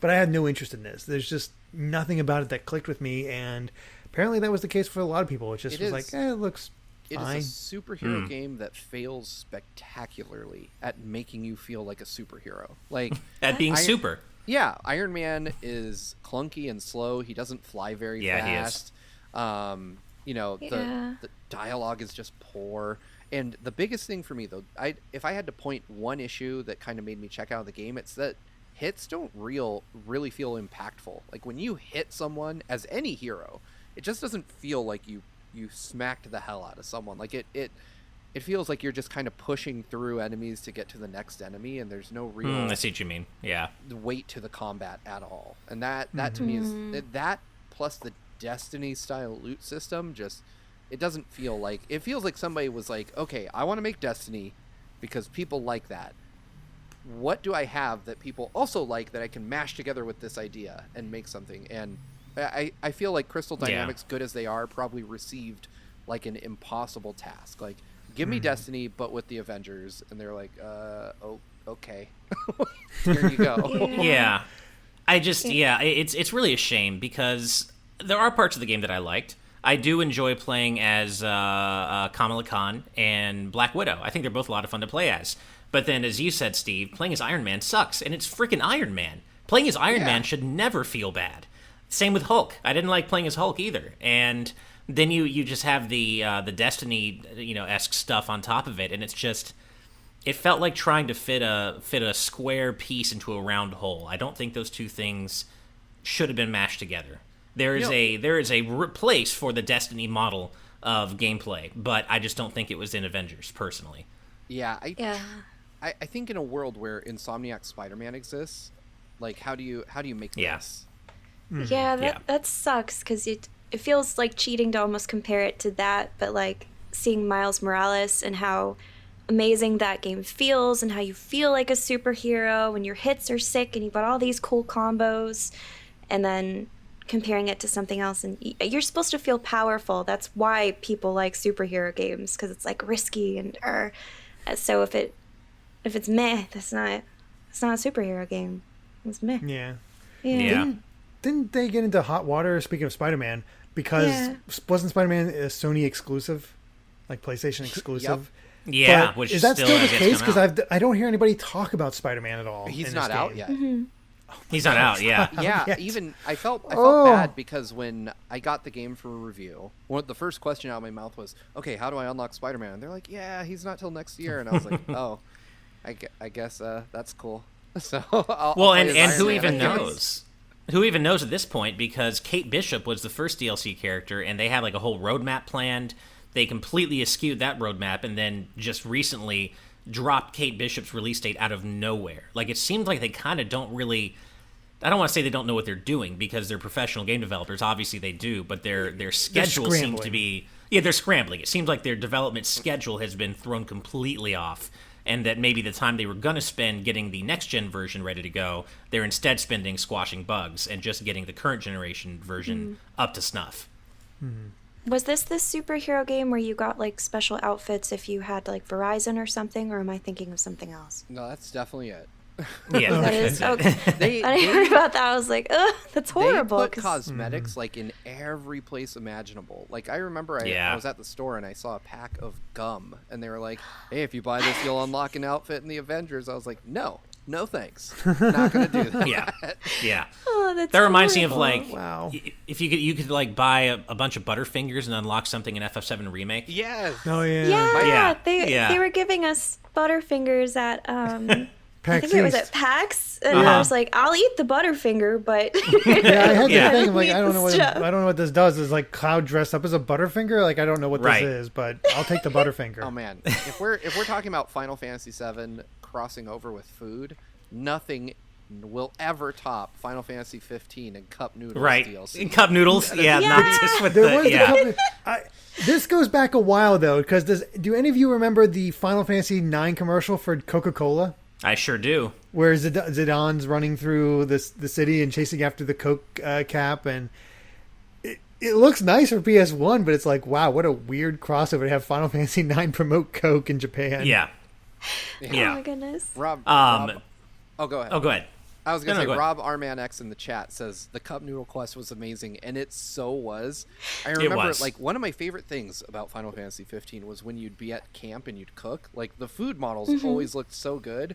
Speaker 1: but I had no interest in this. There's just nothing about it that clicked with me, and apparently that was the case for a lot of people. It just was like, it looks fine.
Speaker 3: It is a superhero game that fails spectacularly at making you feel like a superhero. Like,
Speaker 4: at being super.
Speaker 3: Yeah, Iron Man is clunky and slow. He doesn't fly very fast. He is. You know, the dialogue is just poor. And the biggest thing for me, though, if I had to point one issue that kind of made me check out the game, it's that hits don't really feel impactful. Like, when you hit someone as any hero, it just doesn't feel like you smacked the hell out of someone. Like, it feels like you're just kind of pushing through enemies to get to the next enemy, and there's no real
Speaker 4: I see what you mean. Yeah.
Speaker 3: weight to the combat at all. And that to me is that, plus the Destiny style loot system, just, it doesn't feel like, it feels like somebody was like, okay, I want to make Destiny because people like that. What do I have that people also like that I can mash together with this idea and make something? And I feel like Crystal Dynamics, good as they are, probably received like an impossible task. Like, give me Destiny, but with the Avengers. And they're like, okay. Here you go.
Speaker 4: Yeah. It's really a shame, because there are parts of the game that I liked. I do enjoy playing as Kamala Khan and Black Widow. I think they're both a lot of fun to play as. But then, as you said, Steve, playing as Iron Man sucks, and it's freaking Iron Man. Playing as Iron Man should never feel bad. Same with Hulk. I didn't like playing as Hulk either. And then you just have the Destiny, esque stuff on top of it, and it's just, it felt like trying to fit a square piece into a round hole. I don't think those two things should have been mashed together. There is a place for the Destiny model of gameplay, but I just don't think it was in Avengers personally.
Speaker 3: Yeah. I think in a world where Insomniac Spider-Man exists, like, how do you make this?
Speaker 2: Yeah, that sucks, because it feels like cheating to almost compare it to that, but like seeing Miles Morales and how amazing that game feels, and how you feel like a superhero and your hits are sick and you've got all these cool combos, and then comparing it to something else, and you're supposed to feel powerful. That's why people like superhero games, because it's like risky and so if it's meh, it's not a superhero game. It's meh.
Speaker 1: Yeah. Didn't they get into hot water, speaking of Spider-Man, because wasn't Spider-Man a Sony exclusive, like PlayStation exclusive?
Speaker 3: Yep.
Speaker 4: Yeah,
Speaker 1: but
Speaker 4: which
Speaker 1: is that still the case? Because I don't hear anybody talk about Spider-Man at all.
Speaker 3: He's not out yet.
Speaker 4: He's not out, yeah.
Speaker 3: Yeah, even I felt bad, because when I got the game for a review, the first question out of my mouth was, okay, how do I unlock Spider-Man? And they're like, yeah, he's not till next year. And I was like, oh, I guess that's cool. So
Speaker 4: and who even knows? Who even knows at this point? Because Kate Bishop was the first DLC character, and they had like a whole roadmap planned they completely eschewed that roadmap and then just recently dropped Kate Bishop's release date out of nowhere. Like, it seems like they kind of don't really... I don't want to say they don't know what they're doing because they're professional game developers. Obviously they do, but their schedule seems to be... Yeah, they're scrambling. It seems like their development schedule has been thrown completely off, and that maybe the time they were going to spend getting the next-gen version ready to go, they're instead spending squashing bugs and just getting the current generation version up to snuff.
Speaker 2: Was this superhero game where you got like special outfits if you had like Verizon or something, or am I thinking of something else?
Speaker 3: No, that's definitely it.
Speaker 4: Yeah,
Speaker 2: That is okay. I heard about that. I was like, ugh, that's horrible.
Speaker 3: They put cosmetics like in every place imaginable. Like, I remember I was at the store and I saw a pack of gum, and they were like, "Hey, if you buy this, you'll unlock an outfit in the Avengers." I was like, "No thanks, not gonna do that."
Speaker 4: Yeah.
Speaker 2: Oh, that's
Speaker 4: That reminds me of
Speaker 2: horrible.
Speaker 4: like,
Speaker 1: Wow.
Speaker 4: if you could like buy a bunch of Butterfingers and unlock something in FF7 Remake.
Speaker 3: Yes.
Speaker 1: Oh yeah.
Speaker 2: Yeah,
Speaker 4: Yeah.
Speaker 2: they were giving us Butterfingers at I
Speaker 1: PAX
Speaker 2: think it was
Speaker 1: East.
Speaker 2: at PAX, and I was like, I'll eat the Butterfinger, but
Speaker 1: Yeah, I had
Speaker 4: Yeah.
Speaker 1: the thing. I'm like, I don't know
Speaker 2: Stuff.
Speaker 1: what this does. Is like Cloud dressed up as a Butterfinger. Like, I don't know what
Speaker 4: Right.
Speaker 1: this is, but I'll take the Butterfinger.
Speaker 3: Oh man, if we're talking about Final Fantasy VII crossing over with food, nothing will ever top Final Fantasy 15 and Cup Noodles
Speaker 4: Right.
Speaker 3: DLC.
Speaker 4: Cup noodles. Yeah, not just with
Speaker 1: There
Speaker 4: the...
Speaker 1: was
Speaker 4: Yeah.
Speaker 1: the company, this goes back a while though, because do any of you remember the Final Fantasy 9 commercial for Coca-Cola?
Speaker 4: I sure do.
Speaker 1: Where Zidane's running through the city and chasing after the Coke cap, and it looks nice for PS1, but it's like, wow, what a weird crossover to have Final Fantasy 9 promote Coke in Japan.
Speaker 4: Yeah.
Speaker 2: oh
Speaker 4: Yeah.
Speaker 2: my goodness.
Speaker 3: Rob, oh, go ahead.
Speaker 4: Oh, go ahead.
Speaker 3: I was gonna
Speaker 4: No,
Speaker 3: say,
Speaker 4: go ahead.
Speaker 3: Rob Arman X in the chat says the Cup Noodle quest was amazing, and it so was. I remember,
Speaker 4: was.
Speaker 3: like, one of my favorite things about Final Fantasy 15 was when you'd be at camp and you'd cook. Like, the food models always looked so good,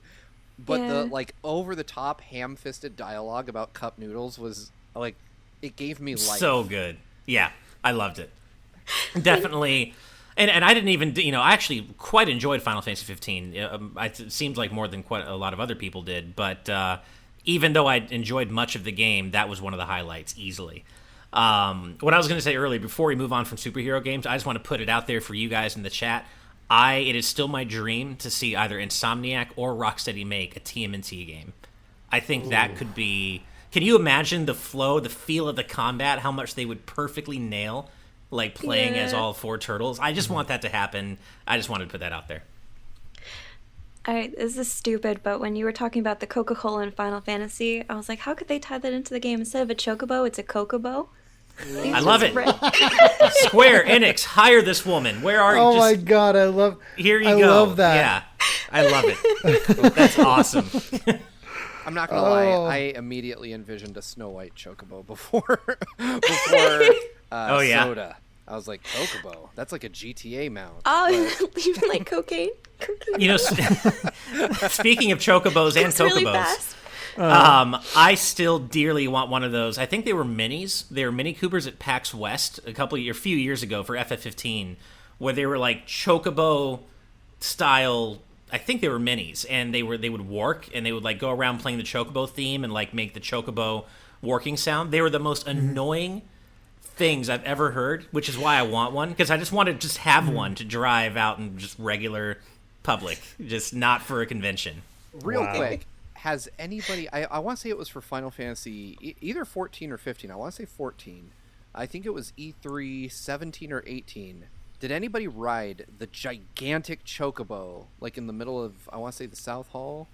Speaker 3: but the
Speaker 2: Yeah.
Speaker 3: like over the top ham-fisted dialogue about cup noodles was like, it gave me life.
Speaker 4: So good. Yeah, I loved it. Definitely. And I didn't even, I actually quite enjoyed Final Fantasy 15. It seems like more than quite a lot of other people did. But even though I enjoyed much of the game, that was one of the highlights, easily. What I was going to say earlier, before we move on from superhero games, I just want to put it out there for you guys in the chat. It is still my dream to see either Insomniac or Rocksteady make a TMNT game. I think that could be... Can you imagine the flow, the feel of the combat, how much they would perfectly nail, like playing as all four turtles? I just want that to happen. I just wanted to put that out there.
Speaker 2: This is stupid, but when you were talking about the Coca-Cola in Final Fantasy, I was like, how could they tie that into the game? Instead of a chocobo, it's a Coke-abo.
Speaker 4: I love it. Square Enix, hire this woman. Where are you?
Speaker 1: Oh my god, I love.
Speaker 4: Here you
Speaker 1: I
Speaker 4: go.
Speaker 1: love that.
Speaker 4: Yeah, I love it. That's awesome.
Speaker 3: I'm not gonna lie, I immediately envisioned a Snow White chocobo before
Speaker 4: Oh, yeah.
Speaker 3: Soda. I was like, chocobo? That's like a GTA mount.
Speaker 2: Oh, even like cocaine?
Speaker 4: You know, speaking of chocobos and
Speaker 2: It's really
Speaker 4: cocobos,
Speaker 2: fast.
Speaker 4: I still dearly want one of those. I think they were minis. They were Mini Coopers at PAX West a few years ago for FF15, where they were like chocobo style. I think they were minis, and they would work, and they would like go around playing the chocobo theme and like make the chocobo working sound. They were the most annoying things I've ever heard, which is why I want one, because I just want to just have one to drive out in just regular public, just not for a convention.
Speaker 3: Real quick, has anybody... I want to say it was for Final Fantasy, either 14 or 15. I want to say 14. I think it was E3 17 or 18. Did anybody ride the gigantic chocobo, like in the middle of, I want to say, the South Hall?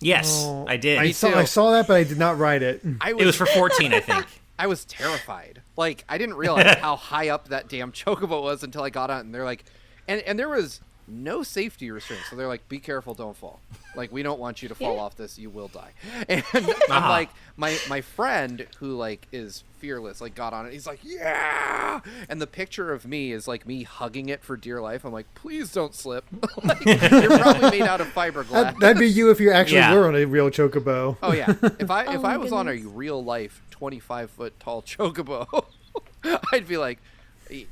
Speaker 4: Yes,
Speaker 1: Oh,
Speaker 4: I did.
Speaker 1: I saw that, but I did not ride it.
Speaker 4: It was for 14, I think.
Speaker 3: I was terrified. Like, I didn't realize how high up that damn chocobo was until I got on it, and they're like... And there was no safety restraints, so they're like, be careful, don't fall. Like, we don't want you to fall off this, you will die. And I'm like, my friend, who, like, is fearless, like, got on it, he's like, yeah! And the picture of me is, like, me hugging it for dear life. I'm like, please don't slip. Like, you're probably made out of fiberglass.
Speaker 1: That'd be you if you actually were on a real chocobo.
Speaker 3: Oh, yeah. If I was on a
Speaker 2: goodness.
Speaker 3: real life 25-foot tall chocobo, I'd be like,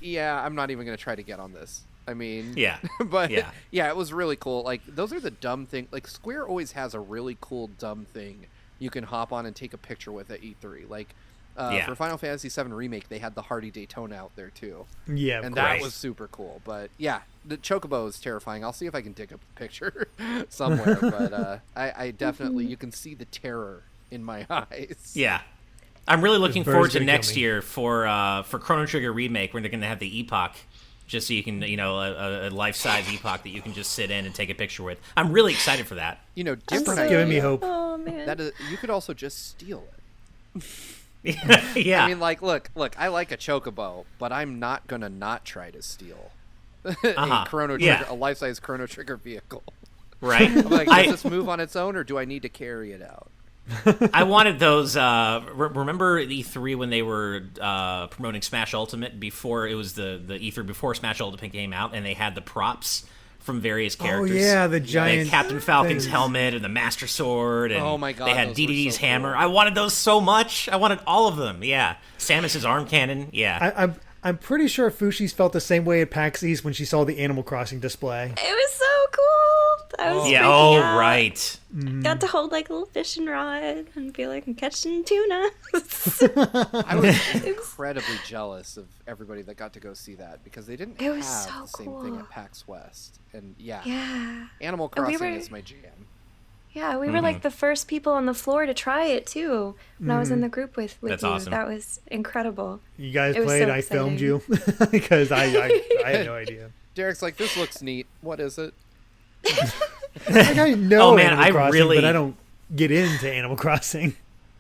Speaker 3: yeah, I'm not even going to try to get on this. I mean,
Speaker 4: Yeah.
Speaker 3: but
Speaker 4: Yeah.
Speaker 3: yeah, it was really cool. Like, those are the dumb thing. Like, Square always has a really cool dumb thing you can hop on and take a picture with at E3. Like, For Final Fantasy VII Remake, they had the Hardy Daytona out there too.
Speaker 1: Yeah,
Speaker 3: and that was super cool. But yeah, the Chocobo is terrifying. I'll see if I can dig up a picture somewhere. But I definitely, you can see the terror in my eyes.
Speaker 4: Yeah. I'm really looking forward to next year for Chrono Trigger Remake, where they're going to have the Epoch, just so you can, a life-size Epoch that you can just sit in and take a picture with. I'm really excited for that.
Speaker 3: Different
Speaker 1: giving me hope.
Speaker 2: Oh man,
Speaker 3: that is, you could also just steal it.
Speaker 4: Yeah.
Speaker 3: I mean, look, I like a Chocobo, but I'm not gonna not try to steal a Chrono Trigger, a life-size Chrono Trigger vehicle.
Speaker 4: Right.
Speaker 3: I'm like, does this move on its own, or do I need to carry it out?
Speaker 4: I wanted those. Remember E3 when they were promoting Smash Ultimate before it was the E3 before Smash Ultimate came out, and they had the props from various characters.
Speaker 1: Oh yeah, the giant
Speaker 4: Captain Falcon's helmet and the Master Sword, and
Speaker 3: oh my God,
Speaker 4: they had
Speaker 3: those
Speaker 4: DDD's
Speaker 3: were so
Speaker 4: hammer.
Speaker 3: cool.
Speaker 4: I wanted those so much. I wanted all of them. Yeah, Samus's arm cannon. Yeah,
Speaker 1: I'm pretty sure Fushi's felt the same way at PAX East when she saw the Animal Crossing display.
Speaker 2: it was so cool. I was freaking out.
Speaker 4: Right.
Speaker 2: Got to hold like a little fishing rod and feel like I'm catching tuna.
Speaker 3: I was incredibly jealous of everybody that got to go see that because they didn't
Speaker 2: It
Speaker 3: have
Speaker 2: was so
Speaker 3: the same thing
Speaker 2: cool.
Speaker 3: at PAX West. And yeah.
Speaker 2: And
Speaker 3: Animal Crossing is my jam.
Speaker 2: Yeah, we were like the first people on the floor to try it too. When I was in the group with
Speaker 4: That's
Speaker 2: you,
Speaker 4: awesome.
Speaker 2: that was incrable.
Speaker 1: You guys
Speaker 2: It was
Speaker 1: played.
Speaker 2: so
Speaker 1: I filmed
Speaker 2: exciting.
Speaker 1: you because I had no idea.
Speaker 3: Derek's like, this looks neat. What is it?
Speaker 1: Like I know
Speaker 4: Oh, man,
Speaker 1: Animal
Speaker 4: I
Speaker 1: Crossing,
Speaker 4: really-
Speaker 1: but I don't get into Animal Crossing.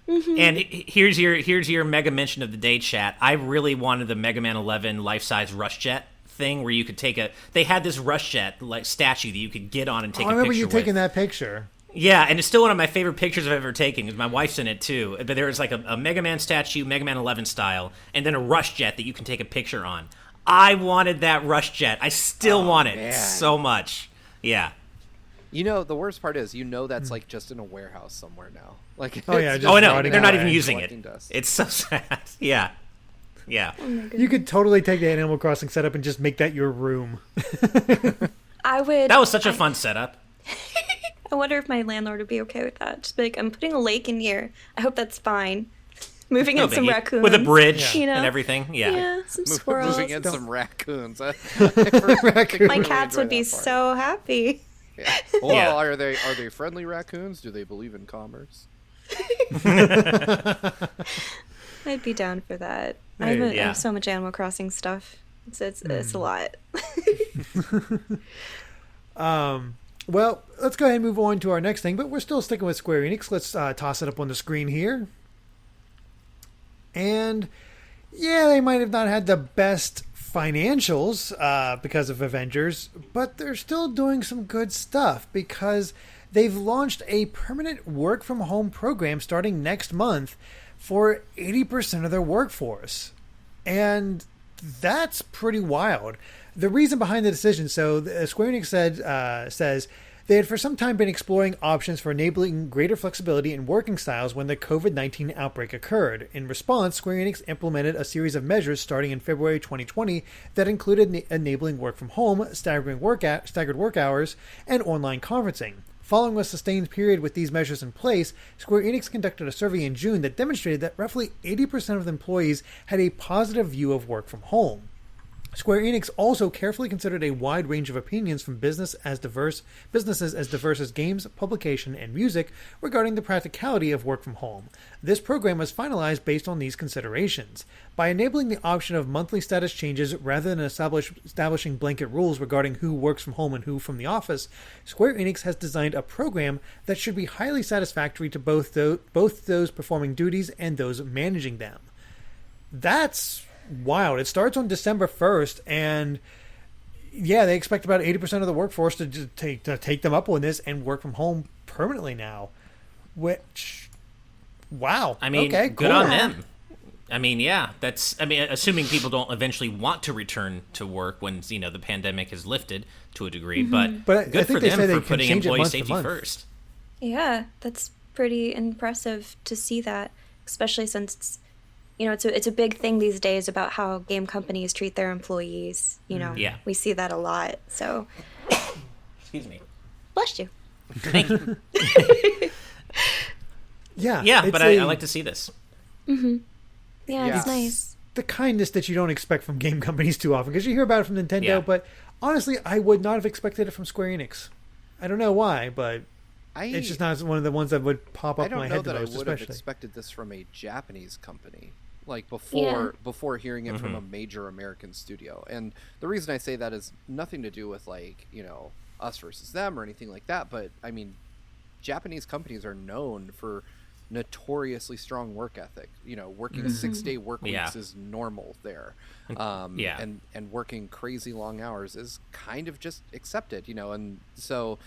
Speaker 4: And here's your mega mention of the day, chat. I really wanted the Mega Man 11 life-size Rush Jet thing where you could take they had this Rush Jet like statue that you could get on and take
Speaker 1: I
Speaker 4: a
Speaker 1: remember
Speaker 4: picture
Speaker 1: you taking
Speaker 4: with.
Speaker 1: that picture.
Speaker 4: Yeah, and it's still one of my favorite pictures I've ever taken because my wife's in it too. But there was like a Mega Man statue, Mega Man 11 style, and then a Rush Jet that you can take a picture on. I wanted that Rush Jet. I still want it
Speaker 3: man.
Speaker 4: so much. Yeah.
Speaker 3: The worst part is, that's like just in a warehouse somewhere now. Like,
Speaker 1: Oh, yeah,
Speaker 3: it's
Speaker 1: just
Speaker 4: Oh, I know.
Speaker 1: rotting
Speaker 4: They're not
Speaker 1: away.
Speaker 4: even using it.
Speaker 3: collecting dust.
Speaker 4: It's so sad. Yeah. Yeah.
Speaker 2: Oh my goodness.
Speaker 1: You could totally take the Animal Crossing setup and just make that your room.
Speaker 2: I would.
Speaker 4: That was such a fun setup.
Speaker 2: I wonder if my landlord would be okay with that. Just be like, I'm putting a lake in here. I hope that's fine. Moving
Speaker 4: No
Speaker 2: in some
Speaker 4: biggie.
Speaker 2: raccoons
Speaker 4: With a bridge
Speaker 2: you know?
Speaker 4: and everything. Yeah.
Speaker 2: Yeah, some squirrels.
Speaker 3: Moving in some raccoons.
Speaker 2: My
Speaker 3: My
Speaker 2: cats would be so happy.
Speaker 3: Yeah. Well,
Speaker 4: Yeah.
Speaker 3: are they friendly raccoons? Do they believe in commerce?
Speaker 2: I'd be down for that. I
Speaker 1: Hey,
Speaker 2: have so much Animal Crossing stuff. It's a lot.
Speaker 1: Well, let's go ahead and move on to our next thing, but we're still sticking with Square Enix. Let's toss it up on the screen here. And yeah, they might have not had the best financials because of Avengers, but they're still doing some good stuff because they've launched a permanent work from home program starting next month for 80% of their workforce. And that's pretty wild. The reason behind the decision, so Square Enix says they had for some time been exploring options for enabling greater flexibility in working styles when the COVID-19 outbreak occurred. In response, Square Enix implemented a series of measures starting in February 2020 that included enabling work from home, staggered work hours, and online conferencing. Following a sustained period with these measures in place, Square Enix conducted a survey in June that demonstrated that roughly 80% of the employees had a positive view of work from home. Square Enix also carefully considered a wide range of opinions from businesses as diverse as games, publication, and music regarding the practicality of work from home. This program was finalized based on these considerations. By enabling the option of monthly status changes rather than establishing blanket rules regarding who works from home and who from the office, Square Enix has designed a program that should be highly satisfactory to both those performing duties and those managing them. That's wild. It starts on December 1st, and yeah, they expect about 80% of the workforce to take them up on this and work from home permanently now. Which, wow.
Speaker 4: I mean,
Speaker 1: okay,
Speaker 4: good
Speaker 1: cool.
Speaker 4: on them. I mean, yeah, assuming people don't eventually want to return to work when, the pandemic has lifted to a degree, but
Speaker 1: But I
Speaker 4: good
Speaker 1: think
Speaker 4: for
Speaker 1: they
Speaker 4: them
Speaker 1: say they
Speaker 4: for
Speaker 1: can
Speaker 4: putting
Speaker 1: change it
Speaker 4: employee
Speaker 1: month to
Speaker 4: safety
Speaker 1: month.
Speaker 4: first.
Speaker 2: Yeah, that's pretty impressive to see that, especially since it's a big thing these days about how game companies treat their employees.
Speaker 4: Yeah.
Speaker 2: We see that a lot. So,
Speaker 4: Excuse me.
Speaker 2: bless you.
Speaker 4: Thank you.
Speaker 1: Yeah,
Speaker 4: Yeah,
Speaker 1: it's
Speaker 4: but I like to see this.
Speaker 2: Yeah,
Speaker 3: Yeah.
Speaker 2: it's nice.
Speaker 1: the kindness that you don't expect from game companies too often, because you hear about it from Nintendo,
Speaker 4: Yeah.
Speaker 1: but honestly, I would not have expected it from Square Enix. I don't know why, but it's just not one of the ones that would pop
Speaker 3: I
Speaker 1: up in
Speaker 3: don't
Speaker 1: my
Speaker 3: know
Speaker 1: head the
Speaker 3: that
Speaker 1: most,
Speaker 3: I would have
Speaker 1: especially.
Speaker 3: expected this from a Japanese company. Like
Speaker 2: Yeah.
Speaker 3: before hearing it from a major American studio. And the reason I say that is nothing to do with like, us versus them or anything like that, but I mean, Japanese companies are known for notoriously strong work ethic. Working 6-day work weeks
Speaker 4: Yeah.
Speaker 3: is normal there.
Speaker 4: Yeah.
Speaker 3: And working crazy long hours is kind of just accepted, and so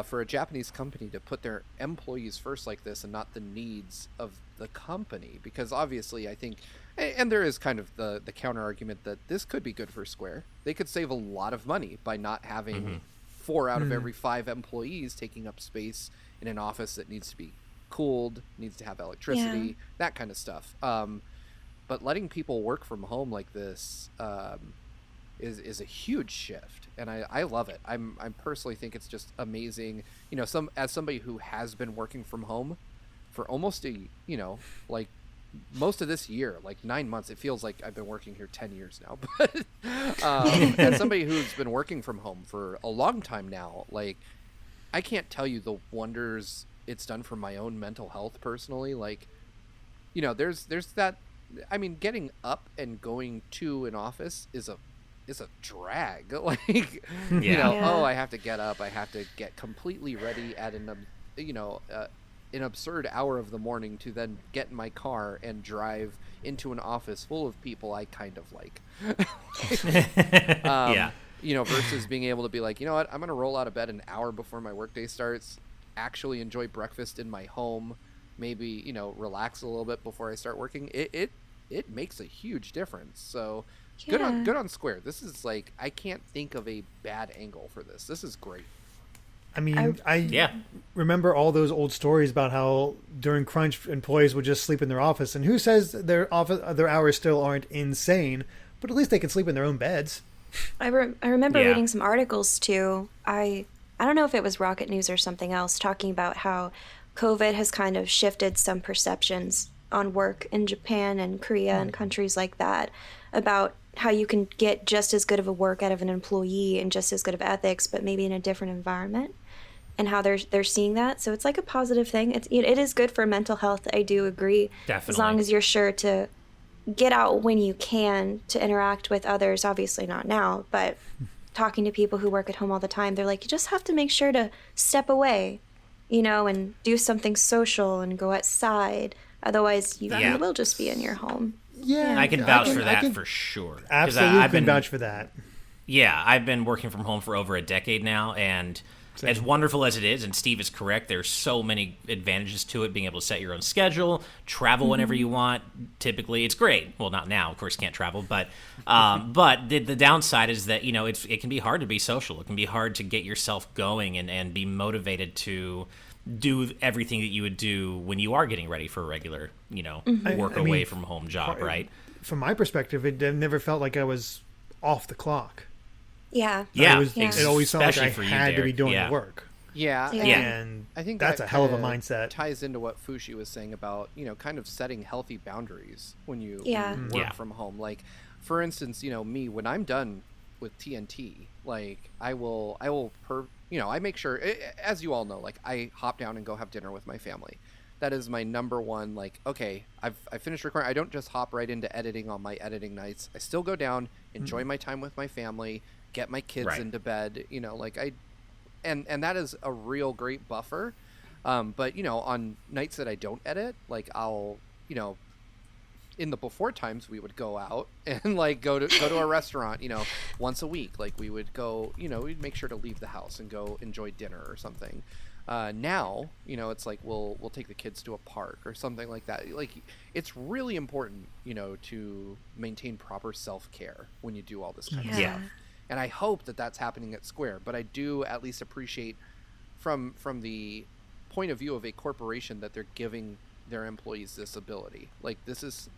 Speaker 3: for a Japanese company to put their employees first like this and not the needs of the company, because obviously I think, and there is kind of the counter argument that this could be good for Square. They could save a lot of money by not having 4 out of every 5 employees taking up space in an office that needs to be cooled, needs to have electricity, that kind of stuff. But letting people work from home like this is a huge shift, and I love it. I personally think it's just amazing. As somebody who has been working from home for almost like most of this year, like 9 months. It feels like I've been working here 10 years now. But as somebody who's been working from home for a long time now, like I can't tell you the wonders it's done for my own mental health personally. Like, there's that. I mean, getting up and going to an office is a drag. Like, I have to get up. I have to get completely ready at an absurd hour of the morning to then get in my car and drive into an office full of people I kind of like. Versus being able to be like, you know what, I'm going to roll out of bed an hour before my workday starts, actually enjoy breakfast in my home, maybe, relax a little bit before I start working. It makes a huge difference. So good on Square. This is like, I can't think of a bad angle for this. This is great.
Speaker 1: I mean, I remember all those old stories about how during crunch employees would just sleep in their office, and who says their hours still aren't insane, but at least they can sleep in their own beds.
Speaker 2: I remember reading some articles too. I don't know if it was Rocket News or something else, talking about how COVID has kind of shifted some perceptions on work in Japan and Korea and countries like that, about how you can get just as good of a work out of an employee and just as good of ethics, but maybe in a different environment, and how they're seeing that. So it's like a positive thing. It is good for mental health. I do agree.
Speaker 4: Definitely.
Speaker 2: As long as you're sure to get out when you can to interact with others, obviously not now, but talking to people who work at home all the time, they're like, you just have to make sure to step away, and do something social and go outside. Otherwise, you will just be in your home.
Speaker 1: Yeah,
Speaker 4: I can vouch for that for sure.
Speaker 1: Absolutely, I can vouch for that.
Speaker 4: Yeah, I've been working from home for over a decade now, and as wonderful as it is, and Steve is correct, there's so many advantages to it, being able to set your own schedule, travel whenever you want. Typically, it's great. Well, not now, of course, can't travel, but the downside is that, it can be hard to be social. It can be hard to get yourself going and be motivated to do everything that you would do when you are getting ready for a regular, work away from home job, right?
Speaker 1: From my perspective, it never felt like I was off the clock.
Speaker 2: Yeah.
Speaker 4: Yeah.
Speaker 1: It always felt like I
Speaker 4: Especially for you,
Speaker 1: had to be
Speaker 4: Derek.
Speaker 1: doing
Speaker 4: Yeah.
Speaker 1: the work.
Speaker 3: Yeah.
Speaker 1: And
Speaker 3: I think
Speaker 1: that's
Speaker 3: that
Speaker 1: a hell of a
Speaker 3: kinda
Speaker 1: mindset.
Speaker 3: Ties into what Fushi was saying about, kind of setting healthy boundaries when you work
Speaker 4: Yeah.
Speaker 3: from home. Like, for instance, me, when I'm done with TNT, like I make sure, as you all know, like I hop down and go have dinner with my family. That is my number one, like, okay, I finished recording. I don't just hop right into editing on my editing nights. I still go down, enjoy my time with my family, get my kids into bed, and that is a real great buffer. But, on nights that I don't edit, like I'll, in the before times we would go out and like go to a restaurant, once a week. Like we would go, we'd make sure to leave the house and go enjoy dinner or something. Now, it's like we'll take the kids to a park or something like that. Like it's really important, to maintain proper self-care when you do all this kind of stuff. And I hope that that's happening at Square, but I do at least appreciate from the point of view of a corporation that they're giving their employees this ability. Like this is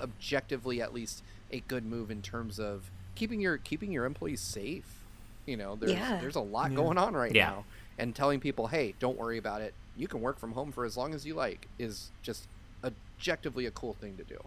Speaker 3: objectively at least a good move in terms of keeping your employees safe. There's a lot going on right now, and telling people, hey, don't worry about it. You can work from home for as long as you like is just objectively a cool thing to do.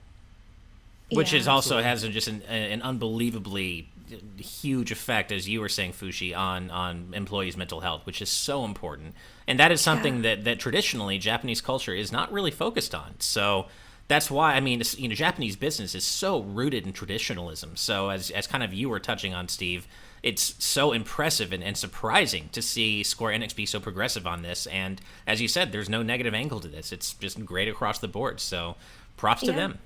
Speaker 4: which is
Speaker 2: Yeah.
Speaker 4: also has just an unbelievably huge effect, as you were saying, Fushi, on employees' mental health, which is so important. And that is something that traditionally Japanese culture is not really focused on. So that's why, I mean, Japanese business is so rooted in traditionalism. So as kind of you were touching on, Steve, it's so impressive and surprising to see Square Enix be so progressive on this. And as you said, there's no negative angle to this. It's just great across the board. So props to them.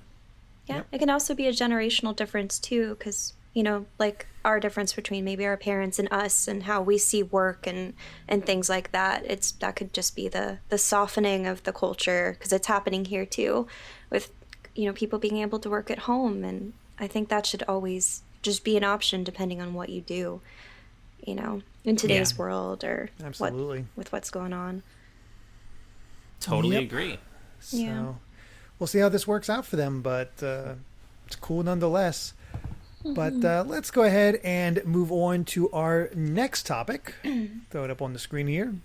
Speaker 2: Yeah, It can also be a generational difference too, because like our difference between maybe our parents and us and how we see work and things like that. That could just be the softening of the culture, because it's happening here too, with people being able to work at home, and I think that should always just be an option depending on what you do, in today's world or with what's going on.
Speaker 4: Totally agree.
Speaker 1: So we'll see how this works out for them, but it's cool nonetheless. But let's go ahead and move on to our next topic. Throw it up on the screen here.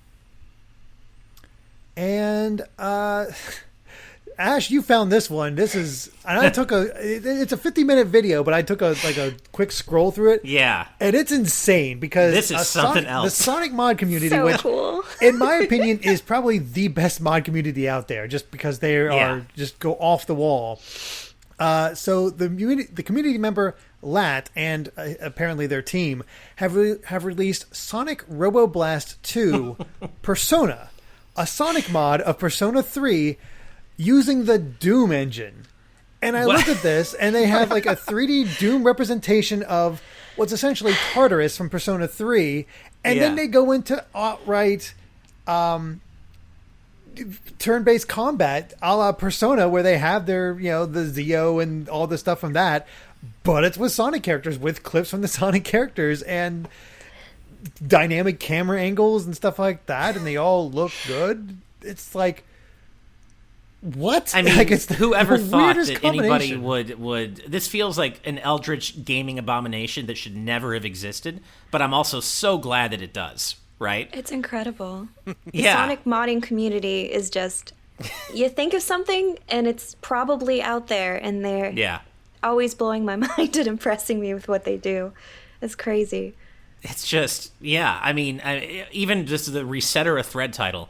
Speaker 1: And Ash, you found this one. This is, and I took it's a 50-minute video, but I took a quick scroll through it.
Speaker 4: Yeah.
Speaker 1: And it's insane because
Speaker 4: this is something else.
Speaker 1: The Sonic mod community,
Speaker 2: So
Speaker 1: which
Speaker 2: cool.
Speaker 1: in my opinion is probably the best mod community out there, just because they are just go off the wall. So the community member Lat and apparently their team have released Sonic Robo Blast 2 Persona, a Sonic mod of Persona 3 using the Doom engine. And I looked at this, and they have like a 3D Doom representation of what's essentially Tartarus from Persona 3, and then they go into outright turn-based combat a la Persona, where they have their, the Zeo and all the stuff from that, but it's with Sonic characters, with clips from the Sonic characters and dynamic camera angles and stuff like that, and they all look good. It's like, what?
Speaker 4: I mean,
Speaker 1: like, it's
Speaker 4: whoever thought that anybody would... This feels like an eldritch gaming abomination that should never have existed, but I'm also so glad that it does, right?
Speaker 2: It's incredible. The Sonic modding community is just... You think of something, and it's probably out there, and they're always blowing my mind and impressing me with what they do. It's crazy.
Speaker 4: It's just, I mean, even just the Resetter a thread title...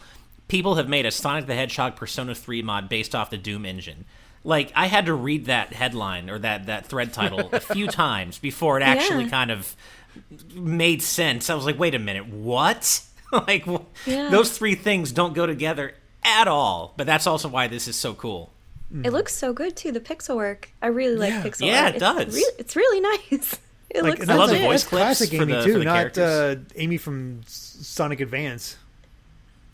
Speaker 4: People have made a Sonic the Hedgehog Persona 3 mod based off the Doom engine. Like, I had to read that headline or that thread title a few times before it actually kind of made sense. I was like, wait a minute, what? Like, those three things don't go together at all. But that's also why this is so cool.
Speaker 2: It looks so good, too, the pixel work. I really like pixel art.
Speaker 4: Yeah, it does.
Speaker 2: It's really nice. It looks
Speaker 4: I love the
Speaker 2: legit.
Speaker 4: voice clips
Speaker 1: classic
Speaker 4: for
Speaker 1: Amy,
Speaker 4: the,
Speaker 1: too,
Speaker 4: for the
Speaker 1: not
Speaker 4: characters.
Speaker 1: Amy from Sonic Advance.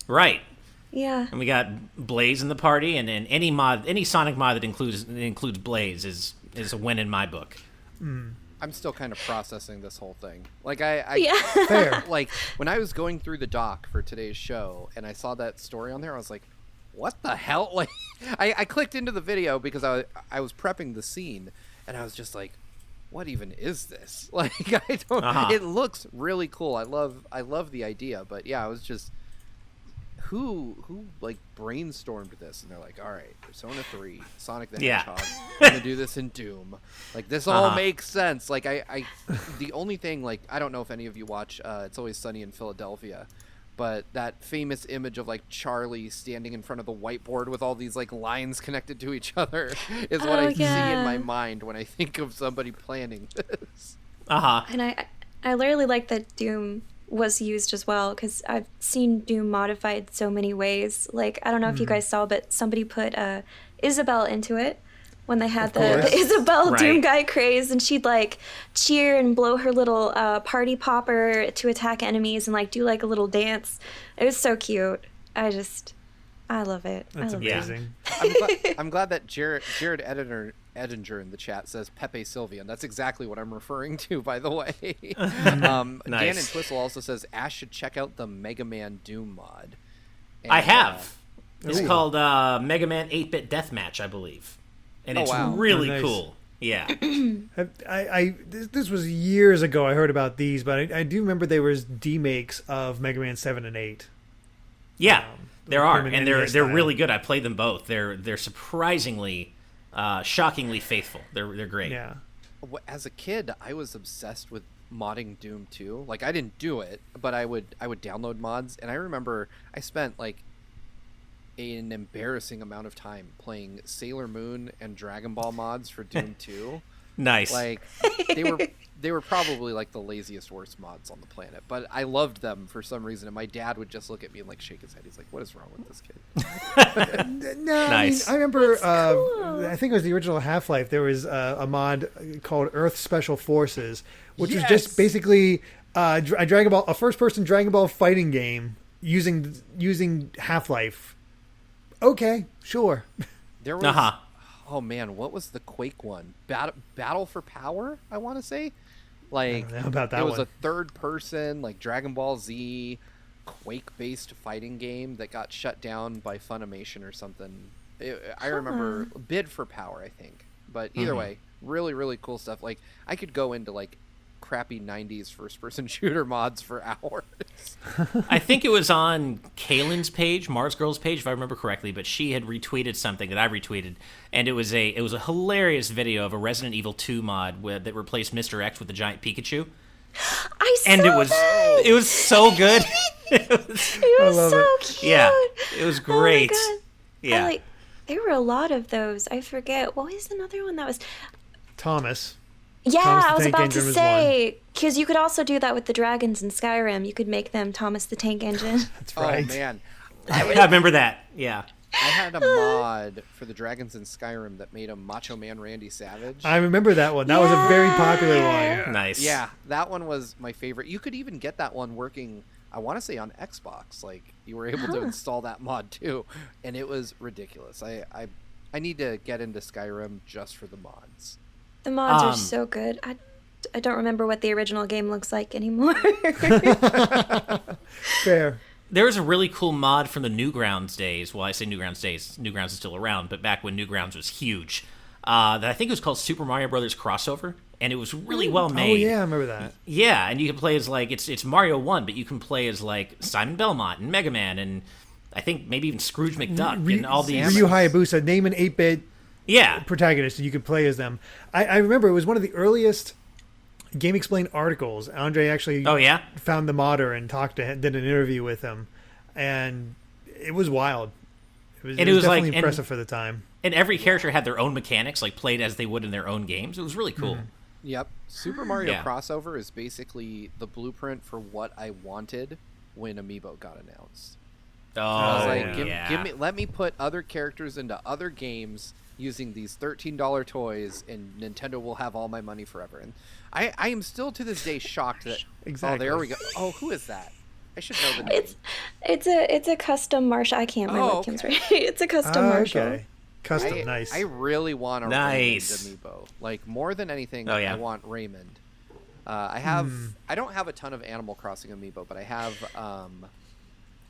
Speaker 4: Right.
Speaker 2: Yeah.
Speaker 4: And we got Blaze in the party, and then any Sonic mod that includes Blaze is a win in my book.
Speaker 3: I'm still kind of processing this whole thing. Like
Speaker 1: Fair.
Speaker 3: Like when I was going through the doc for today's show and I saw that story on there, I was like, what the hell? Like I clicked into the video because I was prepping the scene, and I was just like, what even is this? Like, I don't it looks really cool. I love the idea, but yeah, I was just who like brainstormed this, and they're like, all right, Persona 3, Sonic the Hedgehog, I'm gonna do this in Doom. Like, this all makes sense. Like, I the only thing, like, I don't know if any of you watch It's Always Sunny in Philadelphia, but that famous image of like Charlie standing in front of the whiteboard with all these like lines connected to each other is what I see in my mind when I think of somebody planning this.
Speaker 2: And I literally like that Doom was used as well, because I've seen Doom modified so many ways. Like, I don't know if you guys saw, but somebody put Isabelle into it when they had the Isabelle Doom guy craze, and she'd like cheer and blow her little party popper to attack enemies and like do like a little dance. It was so cute. I love it.
Speaker 1: That's amazing.
Speaker 3: I'm glad that Jared Edinger in the chat says Pepe Sylvian. That's exactly what I'm referring to, by the way.
Speaker 4: Nice.
Speaker 3: Dan and Twistle also says Ash should check out the Mega Man Doom mod. And,
Speaker 4: I have. It's called Mega Man 8-Bit Deathmatch, I believe. And it's really cool. Yeah.
Speaker 1: This was years ago I heard about these, but I do remember there was demakes of Mega Man 7 and 8.
Speaker 4: Yeah, there are, and they're
Speaker 1: style.
Speaker 4: really good. I played them both. They're surprisingly shockingly faithful. They're great.
Speaker 1: Yeah.
Speaker 3: As a kid, I was obsessed with modding Doom 2. Like, I didn't do it, but I would download mods, and I remember I spent like an embarrassing amount of time playing Sailor Moon and Dragon Ball mods for Doom 2.
Speaker 4: Nice.
Speaker 3: Like, they were probably like the laziest, worst mods on the planet, but I loved them for some reason. And my dad would just look at me and like shake his head. He's like, "What is wrong with this kid?"
Speaker 1: No,
Speaker 4: Nice.
Speaker 1: I remember.
Speaker 2: cool.
Speaker 1: I think it was the original Half-Life. There was a mod called Earth Special Forces, which was
Speaker 3: Yes!
Speaker 1: just basically a first-person Dragon Ball fighting game using Half-Life. Okay, sure.
Speaker 3: There was, oh man, what was the Quake one? Battle for Power, I want to say. Like,
Speaker 1: I don't know about that
Speaker 3: it was
Speaker 1: one.
Speaker 3: a third-person, like Dragon Ball Z, Quake-based fighting game that got shut down by Funimation or something. I remember Bid for Power, I think. But either way, really, really cool stuff. Like, I could go into like crappy 90s first-person shooter mods for hours.
Speaker 4: I think it was on Kaylin's page, Mars Girl's page, if I remember correctly, but she had retweeted something that I retweeted, and it was a hilarious video of a Resident Evil 2 mod that replaced Mr. X with the giant Pikachu.
Speaker 2: I saw
Speaker 4: And
Speaker 2: that.
Speaker 4: it was so good.
Speaker 2: It was
Speaker 1: love
Speaker 2: so
Speaker 1: it.
Speaker 2: cute.
Speaker 4: Yeah, it was great.
Speaker 2: Oh my God.
Speaker 4: Yeah.
Speaker 2: There were a lot of those. I forget. What was another one that was?
Speaker 1: Thomas.
Speaker 2: Yeah,
Speaker 1: Thomas the
Speaker 2: I was
Speaker 1: Tank
Speaker 2: about
Speaker 1: Engine
Speaker 2: to
Speaker 1: was
Speaker 2: say, because you could also do that with the dragons in Skyrim. You could make them Thomas the Tank Engine.
Speaker 1: That's right.
Speaker 3: Oh man,
Speaker 4: I remember that. Yeah.
Speaker 3: I had a mod for the dragons in Skyrim that made a Macho Man Randy Savage.
Speaker 1: I remember that one. That was a very popular one.
Speaker 4: Nice.
Speaker 3: Yeah, that one was my favorite. You could even get that one working, I want to say, on Xbox. Like, you were able to install that mod too, and it was ridiculous. I need to get into Skyrim just for the mods.
Speaker 2: The mods are so good. I don't remember what the original game looks like anymore.
Speaker 1: Fair.
Speaker 4: There was a really cool mod from the Newgrounds days. Well, I say Newgrounds days. Newgrounds is still around, but back when Newgrounds was huge. That I think it was called Super Mario Brothers Crossover, and it was really well made.
Speaker 1: Oh yeah, I remember that.
Speaker 4: Yeah, and you can play as like it's Mario 1, but you can play as like Simon Belmont and Mega Man, and I think maybe even Scrooge McDuck and all these.
Speaker 1: Ryu Hayabusa, name an 8-bit
Speaker 4: Yeah,
Speaker 1: protagonist, and you could play as them. I remember it was one of the earliest Game Explain articles. Andre actually found the modder and did an interview with him, and it was wild. It was definitely like, impressive for the time.
Speaker 4: And every character had their own mechanics, like played as they would in their own games. It was really cool.
Speaker 3: Yep. Super Mario Crossover is basically the blueprint for what I wanted when Amiibo got announced.
Speaker 4: Oh,
Speaker 3: I was like, let me put other characters into other games using these $13 toys, and Nintendo will have all my money forever. And I am still to this day shocked that.
Speaker 1: Exactly.
Speaker 3: Oh, there we go. Oh, who is that? I should know the name.
Speaker 2: It's a custom Marshall. I can't. My webcam's right. It's a custom Marshall.
Speaker 1: Okay. Custom, nice.
Speaker 3: I really want a Raymond amiibo. Like, more than anything, I want Raymond. I don't have a ton of Animal Crossing amiibo, but I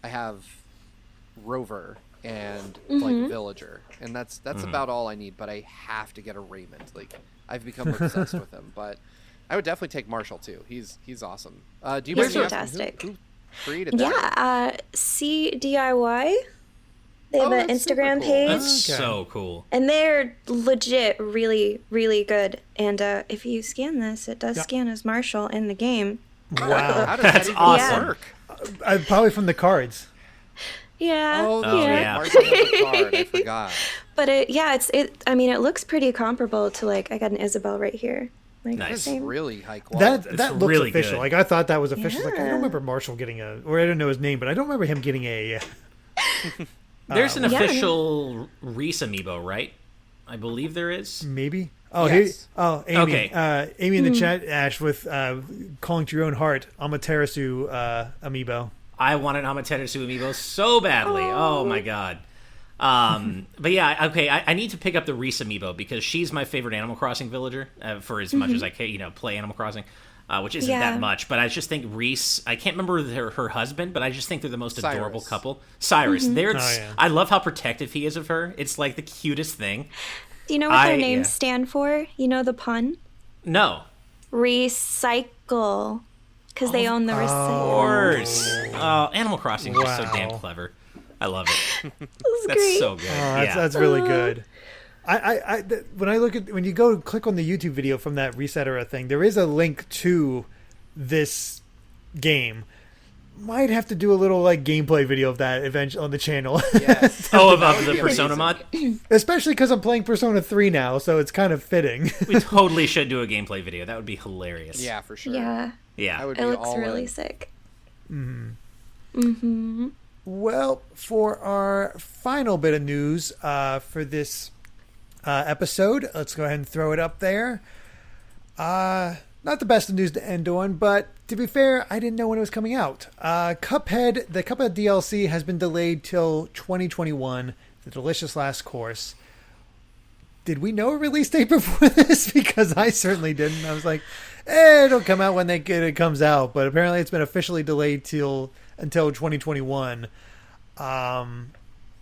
Speaker 3: have Rover and like Villager, and that's about all I need. But I have to get a Raymond. Like, I've become obsessed with him. But I would definitely take Marshall too. He's awesome. Do you
Speaker 2: He's
Speaker 3: mind
Speaker 2: fantastic.
Speaker 3: Who created that?
Speaker 2: Yeah, CDIY. They have an Instagram page.
Speaker 4: That's so cool.
Speaker 2: And they're legit really, really good. And if you scan this, it does scan as Marshall in the game.
Speaker 1: Wow.
Speaker 3: How does that even
Speaker 4: awesome.
Speaker 3: work?
Speaker 1: Probably from the cards.
Speaker 2: Yeah.
Speaker 3: Oh,
Speaker 2: yeah.
Speaker 3: Marshall has a card. I forgot.
Speaker 2: But it looks pretty comparable to, like, I got an Isabel right here. Like,
Speaker 4: Nice.
Speaker 3: It's really high quality.
Speaker 1: That looks
Speaker 4: really
Speaker 1: official.
Speaker 4: good.
Speaker 1: Like, I thought that was official. Like, I
Speaker 2: Yeah.
Speaker 1: don't remember Marshall getting or I don't know his name, but I don't remember him getting a.
Speaker 4: There's an official Reese amiibo, right? I believe there is.
Speaker 1: Maybe. Oh,
Speaker 3: Yes.
Speaker 1: Amy.
Speaker 4: Okay.
Speaker 1: Amy in the chat, Ash, with calling to your own heart, Amaterasu amiibo.
Speaker 4: I want an Amaterasu amiibo so badly. Oh my god. But yeah, okay. I need to pick up the Reese amiibo because she's my favorite Animal Crossing villager for as much as I can, play Animal Crossing, which isn't that much. But I just think Reese. I can't remember her husband, but I just think they're the most adorable couple. Cyrus. I love how protective he is of her. It's like the cutest thing.
Speaker 2: Do you know what their names stand for? You know the pun?
Speaker 4: No.
Speaker 2: Recycle. Because they own the
Speaker 4: Of
Speaker 2: recycle.
Speaker 4: course. Oh, Animal Crossing is so damn clever. I love it.
Speaker 2: That's
Speaker 4: That's
Speaker 2: great.
Speaker 4: so good.
Speaker 1: That's really good. When you go click on the YouTube video from that Reset Era thing, there is a link to this game. Might have to do a little like gameplay video of that eventually on the channel.
Speaker 3: Yes.
Speaker 4: Of the Persona mod?
Speaker 1: Especially because I'm playing Persona 3 now, so it's kind of fitting.
Speaker 4: We totally should do a gameplay video. That would be hilarious.
Speaker 3: Yeah, for sure.
Speaker 2: Yeah.
Speaker 4: Yeah.
Speaker 3: I would
Speaker 2: It
Speaker 3: be
Speaker 2: looks
Speaker 3: all
Speaker 2: really
Speaker 3: in.
Speaker 2: sick.
Speaker 1: Well, for our final bit of news for this episode, let's go ahead and throw it up there. Not the best of news to end on, but to be fair, I didn't know when it was coming out. The Cuphead DLC has been delayed till 2021, the delicious last course. Did we know a release date before this? Because I certainly didn't. I was like, it'll come out when it comes out, but apparently it's been officially delayed until 2021.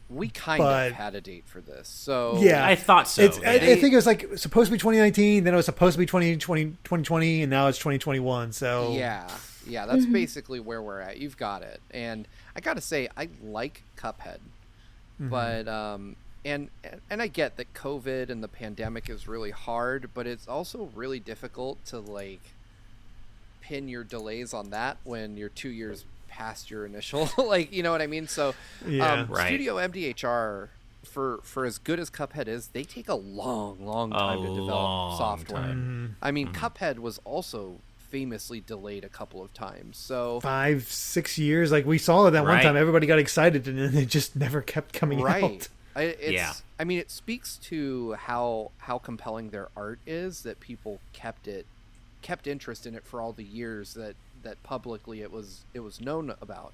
Speaker 3: We kind of had a date for this, so
Speaker 1: yeah,
Speaker 4: I thought so.
Speaker 1: I think it was like supposed to be 2019, then it was supposed to be 2020, and now it's 2021. So
Speaker 3: yeah, that's basically where we're at. You've got it, and I gotta say, I like Cuphead, but and I get that COVID and the pandemic is really hard, but it's also really difficult to like pin your delays on that when you're 2 years past your initial, like, you know what I mean? So
Speaker 4: Right.
Speaker 3: Studio MDHR, for as good as Cuphead is, they take a long time to develop software. I mean, Cuphead was also famously delayed a couple of times, so
Speaker 1: 5-6 years, like we saw it that one time, everybody got excited and then it just never kept coming out.
Speaker 3: I mean, it speaks to how compelling their art is, that people kept interest in it for all the years that publicly it was known about.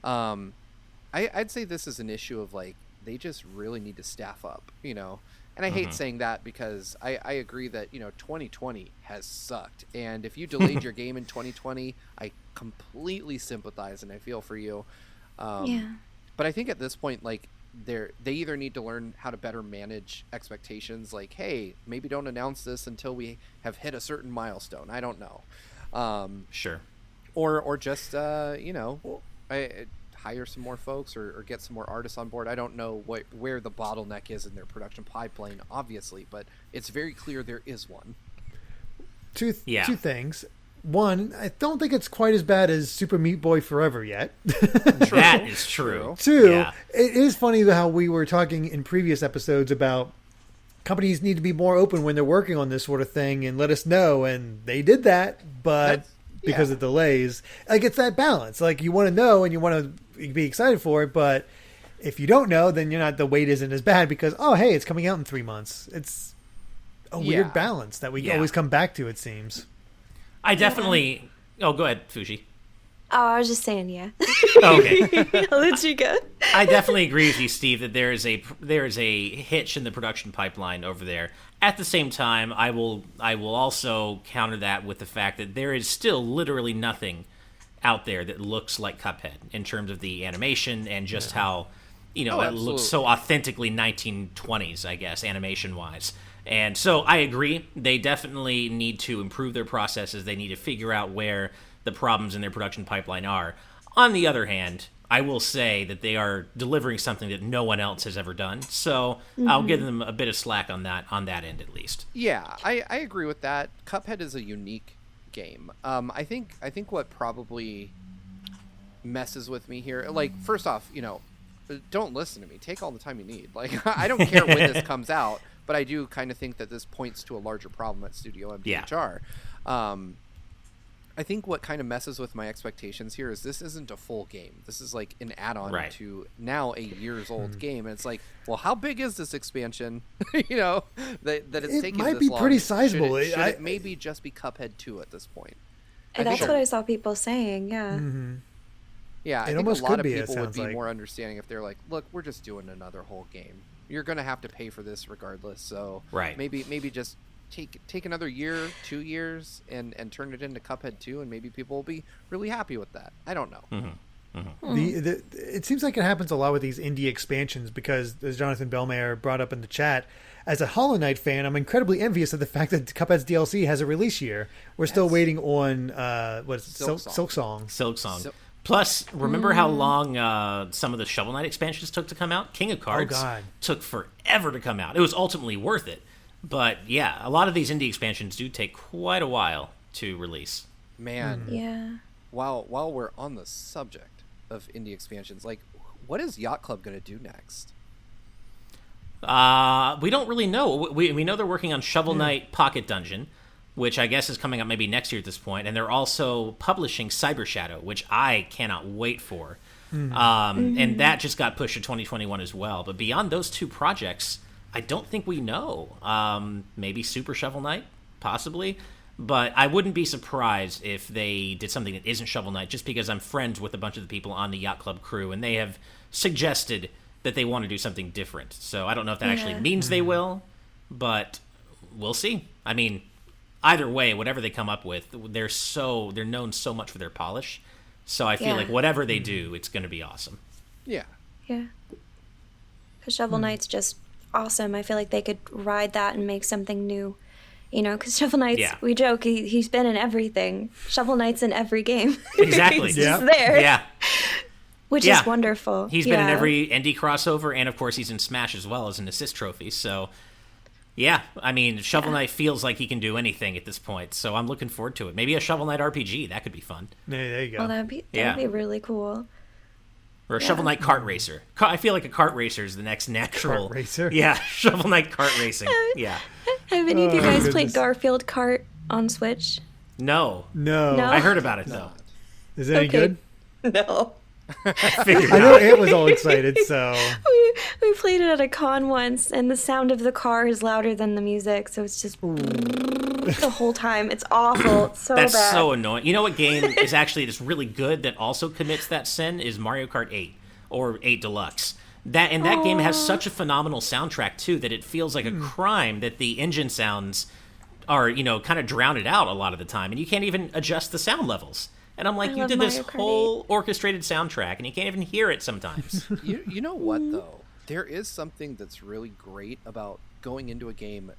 Speaker 3: I'd say this is an issue of like, they just really need to staff up, you know. And I hate saying that because I agree that, you know, 2020 has sucked, and if you delayed your game in 2020, I completely sympathize and I feel for you. But I think at this point, like, they either need to learn how to better manage expectations, like, hey, maybe don't announce this until we have hit a certain milestone. I don't know.
Speaker 4: Sure.
Speaker 3: Or just you know, hire some more folks or get some more artists on board. I don't know where the bottleneck is in their production pipeline, obviously, but it's very clear there is one.
Speaker 1: Two things. One, I don't think it's quite as bad as Super Meat Boy Forever yet.
Speaker 4: That is true.
Speaker 1: Two, it is funny how we were talking in previous episodes about companies need to be more open when they're working on this sort of thing and let us know, and they did that, but because of delays, like, it's that balance. Like, you want to know and you want to be excited for it, but if you don't know, then the wait isn't as bad because, oh, hey, it's coming out in 3 months. It's a weird balance that we always come back to, it seems.
Speaker 4: I definitely... Oh, go ahead, Fushi.
Speaker 2: Oh, I was just saying, yeah.
Speaker 4: Okay.
Speaker 2: I'll let you go.
Speaker 4: I definitely agree with you, Steve, that there is a hitch in the production pipeline over there. At the same time, I will also counter that with the fact that there is still literally nothing out there that looks like Cuphead in terms of the animation and just how, you know, it looks so authentically 1920s, I guess, animation-wise. And so I agree. They definitely need to improve their processes. They need to figure out where the problems in their production pipeline are. On the other hand, I will say that they are delivering something that no one else has ever done. So I'll give them a bit of slack on that end at least.
Speaker 3: Yeah, I agree with that. Cuphead is a unique game. I think what probably messes with me here, like, first off, you know, don't listen to me. Take all the time you need. Like, I don't care when this comes out, but I do kind of think that this points to a larger problem at Studio MDHR. I think what kind of messes with my expectations here is this isn't a full game. This is like an add-on to now a years-old game, and it's like, well, how big is this expansion? You know, that it's taking this long. It
Speaker 1: might be pretty sizable.
Speaker 3: Should it maybe just be Cuphead 2 at this point?
Speaker 2: And that's what I saw people saying, yeah.
Speaker 3: Yeah, I
Speaker 1: it
Speaker 3: think
Speaker 1: almost
Speaker 3: a lot
Speaker 1: could
Speaker 3: of
Speaker 1: be,
Speaker 3: people would be
Speaker 1: like.
Speaker 3: more understanding if they're like, look, we're just doing another whole game. You're going to have to pay for this regardless, so maybe just take another year, 2 years, and turn it into Cuphead 2, and maybe people will be really happy with that. I don't know.
Speaker 1: It seems like it happens a lot with these indie expansions because, as Jonathan Bellmayer brought up in the chat, as a Hollow Knight fan, I'm incredibly envious of the fact that Cuphead's DLC has a release year. We're still waiting on Silk Song.
Speaker 4: Silk Song. Plus, remember how long some of the Shovel Knight expansions took to come out? King of Cards took forever to come out. It was ultimately worth it. But yeah, a lot of these indie expansions do take quite a while to release.
Speaker 3: Man.
Speaker 2: Yeah.
Speaker 3: While we're on the subject of indie expansions, like, what is Yacht Club going to do next?
Speaker 4: We don't really know. We know they're working on Shovel Knight Pocket Dungeon, which I guess is coming up maybe next year at this point, and they're also publishing Cyber Shadow, which I cannot wait for. And that just got pushed to 2021 as well. But beyond those two projects, I don't think we know. Maybe Super Shovel Knight, possibly. But I wouldn't be surprised if they did something that isn't Shovel Knight, just because I'm friends with a bunch of the people on the Yacht Club crew, and they have suggested that they want to do something different. So I don't know if that actually means they will, but we'll see. I mean, either way, whatever they come up with, they're known so much for their polish. So I feel like whatever they do, it's going to be awesome.
Speaker 3: Yeah.
Speaker 2: Yeah. Because Shovel Knight's just awesome. I feel like they could ride that and make something new. You know, because Shovel Knight's, we joke, he's been in everything. Shovel Knight's in every game.
Speaker 4: Exactly.
Speaker 2: He's just there.
Speaker 4: Yeah.
Speaker 2: Which is wonderful.
Speaker 4: He's been in every indie crossover, and of course he's in Smash as well as an assist trophy. So, yeah, I mean, Shovel Knight feels like he can do anything at this point. So I'm looking forward to it. Maybe a Shovel Knight RPG. That could be fun.
Speaker 1: There you go.
Speaker 2: Oh, that'd be really cool.
Speaker 4: Or a Shovel Knight kart racer. I feel like a kart racer is the next natural.
Speaker 1: Kart racer?
Speaker 4: Yeah, Shovel Knight kart racing. Yeah.
Speaker 2: Have any of you guys played Garfield Kart on Switch?
Speaker 4: No.
Speaker 1: No.
Speaker 4: I heard about it, though.
Speaker 1: Is it any good?
Speaker 2: No.
Speaker 1: I know Ant was all excited, so...
Speaker 2: We played it at a con once, and the sound of the car is louder than the music, so it's just the whole time. It's awful. It's so bad.
Speaker 4: That's so annoying. You know what game is actually just really good that also commits that sin is Mario Kart 8 or 8 Deluxe. That game has such a phenomenal soundtrack too that it feels like a crime that the engine sounds are, kind of drown it out a lot of the time, and you can't even adjust the sound levels. And I'm like, you did this whole orchestrated soundtrack, and you can't even hear it sometimes.
Speaker 3: You know what, though? There is something that's really great about going into a game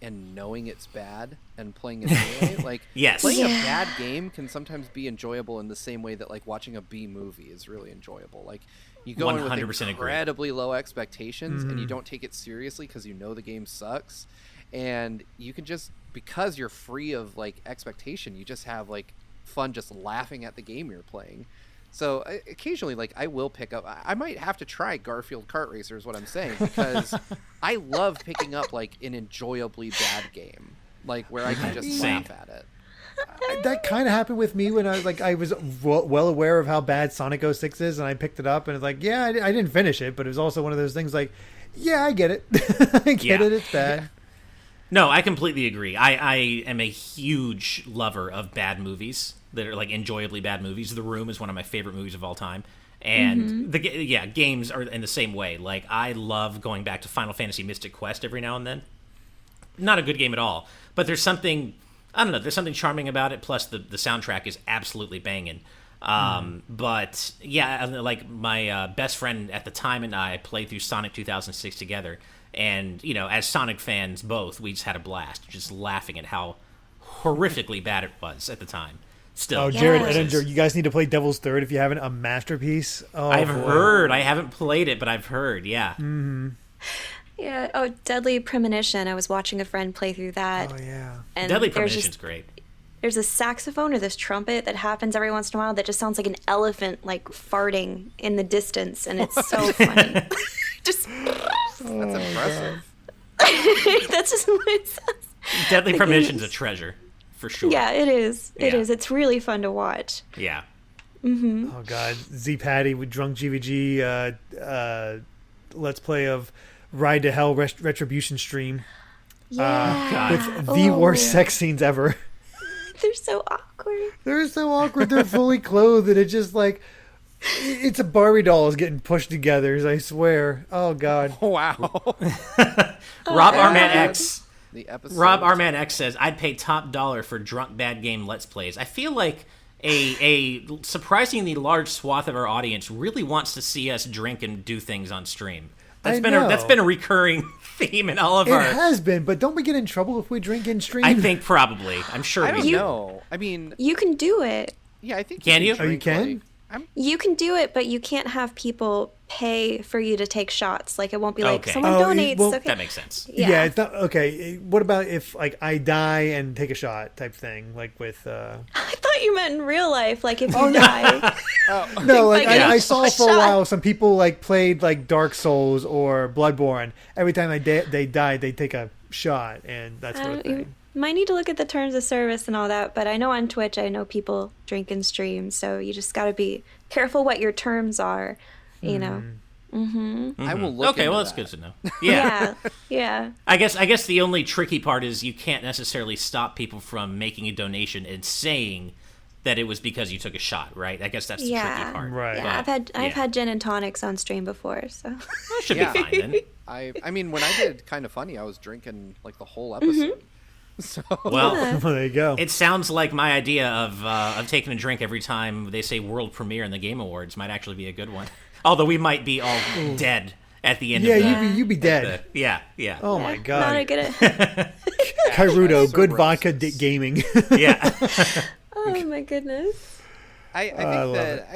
Speaker 3: and knowing it's bad and playing it anyway. Like, playing a bad game can sometimes be enjoyable in the same way that, like, watching a B movie is really enjoyable. Like, you go in with incredibly low expectations, and you don't take it seriously because you know the game sucks. And you can just, because you're free of, like, expectation, you just have, like, fun just laughing at the game you're playing. So occasionally, like, I will pick up, I might have to try Garfield Kart Racer is what I'm saying, because I love picking up, like, an enjoyably bad game, like, where I can just laugh at it.
Speaker 1: That kind of happened with me when I was well aware of how bad Sonic 06 is, and I picked it up, and it's like, I didn't finish it, but it was also one of those things like, I get it. I get it, it's bad.
Speaker 4: No, I completely agree. I am a huge lover of bad movies that are, like, enjoyably bad movies. The Room is one of my favorite movies of all time. And games are in the same way. Like, I love going back to Final Fantasy Mystic Quest every now and then. Not a good game at all, but there's something, I don't know, there's something charming about it. Plus the soundtrack is absolutely banging. But yeah, like, my best friend at the time and I played through Sonic 2006 together. And, as Sonic fans both, we just had a blast, just laughing at how horrifically bad it was at the time. Still.
Speaker 1: Oh, Jared Edinger, you guys need to play Devil's Third if you haven't. A masterpiece. Oh,
Speaker 4: I've heard. I haven't played it, but I've heard, yeah.
Speaker 1: Mm-hmm.
Speaker 2: Yeah. Oh, Deadly Premonition. I was watching a friend play through that.
Speaker 1: Oh, yeah.
Speaker 2: And
Speaker 4: Deadly Premonition's great.
Speaker 2: There's a saxophone or this trumpet that happens every once in a while that just sounds like an elephant, like, farting in the distance, and it's so funny. Just...
Speaker 3: That's impressive.
Speaker 2: That's just what it sounds.
Speaker 4: Deadly Premonition's a treasure, for sure.
Speaker 2: Yeah, it is. It is. It's really fun to watch.
Speaker 4: Yeah.
Speaker 2: Mm-hmm.
Speaker 1: Oh, God. Z Patty with Drunk GVG Let's Play of Ride to Hell Retribution stream.
Speaker 2: Yeah.
Speaker 1: With the worst sex scenes ever.
Speaker 2: They're so awkward.
Speaker 1: They're so awkward. They're fully clothed, and it's just like... It's a Barbie doll is getting pushed together, I swear. Oh, God.
Speaker 3: Wow.
Speaker 4: Rob Arman X.
Speaker 3: The episode.
Speaker 4: Rob Arman X says, I'd pay top dollar for drunk bad game Let's Plays. I feel like a surprisingly large swath of our audience really wants to see us drink and do things on stream. That's been a recurring theme in all of our...
Speaker 1: It has been, but don't we get in trouble if we drink in stream?
Speaker 4: I think probably. I'm sure
Speaker 3: I
Speaker 4: we
Speaker 3: don't
Speaker 4: do.
Speaker 3: know. I mean...
Speaker 2: You can do it.
Speaker 3: Yeah, I think...
Speaker 4: Can you?
Speaker 1: Oh, you can?
Speaker 2: You can do it, but you can't have people pay for you to take shots. Like, it won't be like
Speaker 4: Okay.
Speaker 2: someone donates.
Speaker 1: well,
Speaker 2: okay.
Speaker 4: That makes sense.
Speaker 1: Yeah. It's not okay. What about if like I die and take a shot type thing, like with?
Speaker 2: I thought you meant in real life, like if you die.
Speaker 1: No, like
Speaker 2: Like,
Speaker 1: I saw for a
Speaker 2: shot.
Speaker 1: while some people like played like Dark Souls or Bloodborne. Every time they died, they take a shot and that sort of
Speaker 2: You
Speaker 1: thing.
Speaker 2: might need to look at the terms of service and all that, but I know on Twitch, I know people drink and stream, so you just got to be careful what your terms are, you know.
Speaker 3: I will look.
Speaker 4: Okay, well, that's
Speaker 3: that.
Speaker 4: good to know. Yeah.
Speaker 2: Yeah.
Speaker 4: I guess the only tricky part is you can't necessarily stop people from making a donation and saying that it was because you took a shot, right? I guess that's the tricky part.
Speaker 1: Right.
Speaker 2: Yeah,
Speaker 4: But,
Speaker 2: I've had gin and tonics on stream before, so.
Speaker 4: that should
Speaker 3: Yeah.
Speaker 4: be fine then.
Speaker 3: I mean, when I did Kind of Funny, I was drinking like the whole episode. So
Speaker 4: Well,
Speaker 1: Well, there you go.
Speaker 4: it sounds like my idea of taking a drink every time they say world premiere in the Game Awards might actually be a good one. Although we might be all dead at the end
Speaker 1: Yeah,
Speaker 4: of the...
Speaker 1: you'd be dead.
Speaker 4: Yeah.
Speaker 1: Oh my
Speaker 2: Not a
Speaker 1: god,
Speaker 2: good.
Speaker 1: Kairudo,
Speaker 3: so
Speaker 1: good
Speaker 3: gross.
Speaker 1: vodka gaming.
Speaker 4: Yeah.
Speaker 2: Oh my goodness.
Speaker 3: I think
Speaker 1: love
Speaker 3: that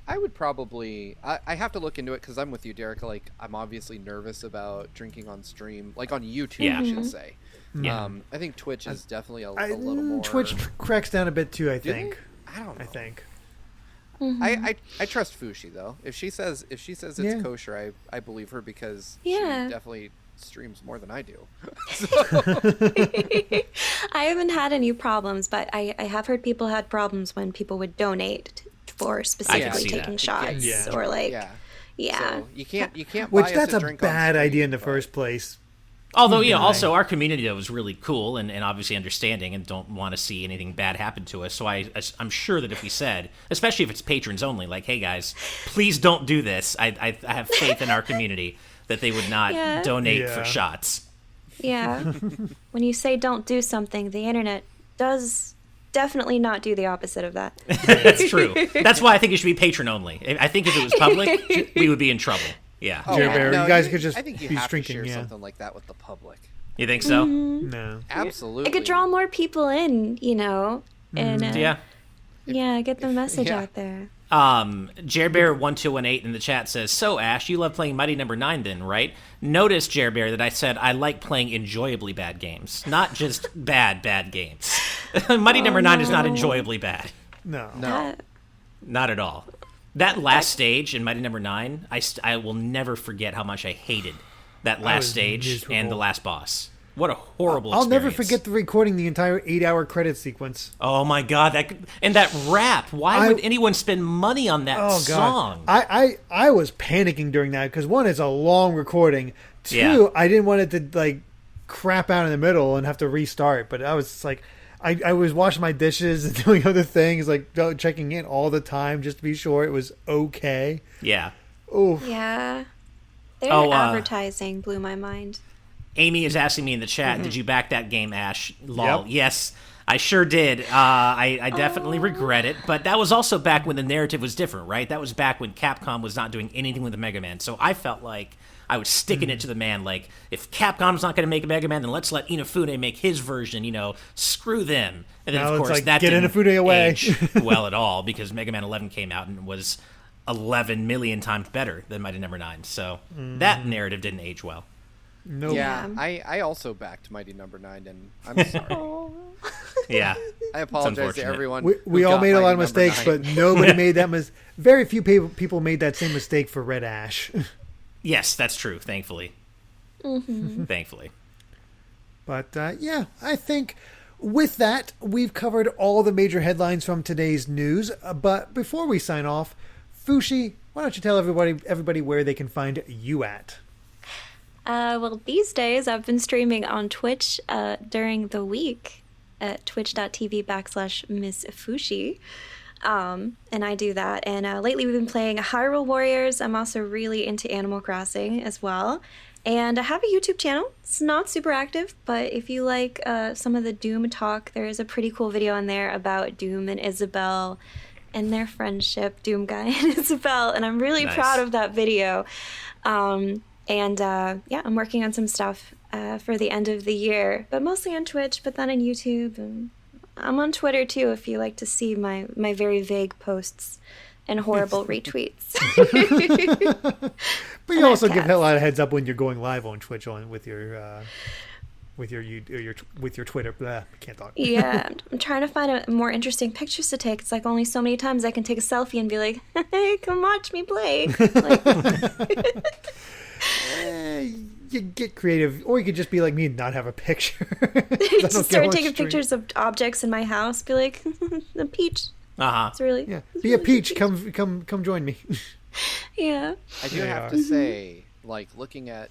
Speaker 3: I would probably I have to look into it because I'm with you, Derek. Like, I'm obviously nervous about drinking on stream, like on YouTube,
Speaker 4: Yeah.
Speaker 3: I should say.
Speaker 4: Yeah.
Speaker 3: I think Twitch is definitely a little more.
Speaker 1: Twitch cracks down a bit too. I
Speaker 3: Do they?
Speaker 1: think.
Speaker 3: I don't know.
Speaker 1: I think.
Speaker 3: I trust Fushi though. If she says it's
Speaker 1: Yeah.
Speaker 3: kosher, I believe her because
Speaker 2: Yeah.
Speaker 3: she definitely streams more than I do.
Speaker 2: I haven't had any problems, but I have heard people had problems when people would donate for specifically
Speaker 4: see
Speaker 2: taking
Speaker 4: that.
Speaker 2: shots
Speaker 1: Yeah.
Speaker 2: or like,
Speaker 3: Yeah.
Speaker 2: yeah.
Speaker 3: So you can't
Speaker 1: Which
Speaker 3: buy us
Speaker 1: that's
Speaker 3: a
Speaker 1: a
Speaker 3: drink on
Speaker 1: bad
Speaker 3: stream,
Speaker 1: idea in the
Speaker 3: but-
Speaker 1: first place.
Speaker 4: Although, also our community was really cool and obviously understanding and don't want to see anything bad happen to us. So I'm sure that if we said, especially if it's patrons only, like, hey guys, please don't do this. I have faith in our community that they would not
Speaker 2: Yeah.
Speaker 4: donate
Speaker 1: Yeah.
Speaker 4: for shots.
Speaker 2: Yeah. When you say don't do something, the internet does definitely not do the opposite of that.
Speaker 4: That's true. That's why I think it should be patron only. I think if it was public, we would be in trouble. Yeah.
Speaker 3: Oh,
Speaker 1: Jerry Bear,
Speaker 3: no,
Speaker 1: you guys could just
Speaker 3: I think you
Speaker 1: be
Speaker 3: have
Speaker 1: drinking,
Speaker 3: to share
Speaker 1: yeah.
Speaker 3: something like that with the public.
Speaker 4: You think so?
Speaker 1: No.
Speaker 3: Absolutely.
Speaker 2: It could draw more people in, you know, and
Speaker 4: Yeah.
Speaker 2: get the message
Speaker 3: yeah.
Speaker 2: out there.
Speaker 4: Jerbear1218 in the chat says, so Ash, you love playing Mighty Number 9 then, right? Notice, Jerbear, that I said I like playing enjoyably bad games, not just bad games. Mighty Number 9 is not enjoyably bad.
Speaker 1: No.
Speaker 3: No.
Speaker 4: Not at all. That last stage in Mighty Number 9, I will never forget how much I hated that last
Speaker 1: was
Speaker 4: stage and the
Speaker 1: miserable.
Speaker 4: last boss. What a horrible
Speaker 1: I'll never
Speaker 4: experience.
Speaker 1: forget the recording the entire 8-hour credit sequence.
Speaker 4: Oh my god, that rap. Why would anyone spend money on that
Speaker 1: Oh god,
Speaker 4: song?
Speaker 1: I was panicking during that because one, it's a long recording. Two,
Speaker 4: Yeah.
Speaker 1: I didn't want it to like crap out in the middle and have to restart. But I was just like, I was washing my dishes and doing other things, like checking in all the time just to be sure it was okay.
Speaker 4: Yeah.
Speaker 1: Oh,
Speaker 2: Yeah. Their advertising blew my mind.
Speaker 4: Amy is asking me in the chat, did you back that game, Ash? Lol. Yep. Yes, I sure did. I definitely regret it, but that was also back when the narrative was different, right? That was back when Capcom was not doing anything with the Mega Man, so I felt like I was sticking it to the man, like, if Capcom's not going to make a Mega Man, then let's let Inafune make his version, screw them. And then,
Speaker 1: Now
Speaker 4: of
Speaker 1: it's
Speaker 4: course,
Speaker 1: like,
Speaker 4: that
Speaker 1: get
Speaker 4: didn't
Speaker 1: Inafune away.
Speaker 4: age well at all, because Mega Man 11 came out and was 11 million times better than Mighty Number 9, so that narrative didn't age well.
Speaker 1: no.
Speaker 3: Yeah, I also backed Mighty Number 9, and I'm sorry.
Speaker 4: Yeah.
Speaker 3: I apologize to
Speaker 4: unfortunate.
Speaker 3: everyone.
Speaker 1: We
Speaker 3: who
Speaker 1: all
Speaker 3: got
Speaker 1: made a lot of
Speaker 3: Mighty Number
Speaker 1: mistakes,
Speaker 3: 9.
Speaker 1: but nobody made that very few people made that same mistake for Red Ash.
Speaker 4: Yes, that's true, thankfully. Thankfully.
Speaker 1: But yeah, I think with that, we've covered all the major headlines from today's news. But before we sign off, Fushi, why don't you tell everybody where they can find you at?
Speaker 2: Well, these days I've been streaming on Twitch during the week at twitch.tv/MissFushi. And I do that. And lately we've been playing Hyrule Warriors. I'm also really into Animal Crossing as well. And I have a YouTube channel. It's not super active, but if you like some of the Doom talk, there is a pretty cool video on there about Doom and Isabelle and their friendship, Doom Guy and Isabelle. And I'm really
Speaker 4: Nice.
Speaker 2: proud of that video. Yeah, I'm working on some stuff for the end of the year, but mostly on Twitch, but then on YouTube. And I'm on Twitter too if you like to see my very vague posts and horrible retweets.
Speaker 1: But you also give a lot of heads up when you're going live on Twitch with your Twitter. Blah, I can't talk.
Speaker 2: Yeah, I'm trying to find more interesting pictures to take. It's like only so many times I can take a selfie and be like, "Hey, come watch me play." Like,
Speaker 1: you get creative, or you could just be like me and not have a picture.
Speaker 2: just start taking pictures of objects in my house. Be like, "The peach." It's really
Speaker 1: Be a peach. Come join me.
Speaker 2: Yeah.
Speaker 3: I do have to say, like, looking at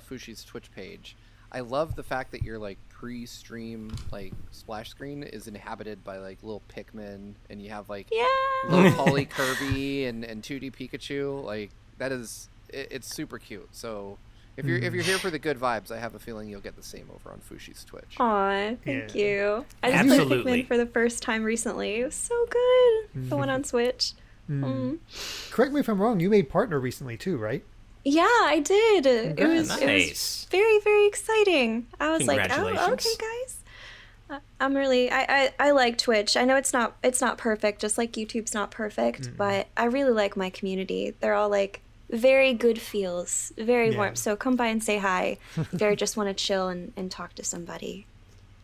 Speaker 3: Fushi's Twitch page, I love the fact that your like pre-stream like splash screen is inhabited by like little Pikmin, and you have like little Polly Kirby and 2D Pikachu. Like that is it's super cute. So if you're here for the good vibes, I have a feeling you'll get the same over on Fushi's Twitch.
Speaker 2: Aw, thank you. I just played Pikmin for the first time recently. It was so good. The one on Switch.
Speaker 1: Correct me if I'm wrong. You made partner recently too, right?
Speaker 2: Yeah, I did. It was very, very exciting. I was like, oh, okay, guys. I'm really I like Twitch. I know it's not perfect, just like YouTube's not perfect, but I really like my community. They're all like very good feels, very warm. So come by and say hi if you just want to chill and talk to somebody.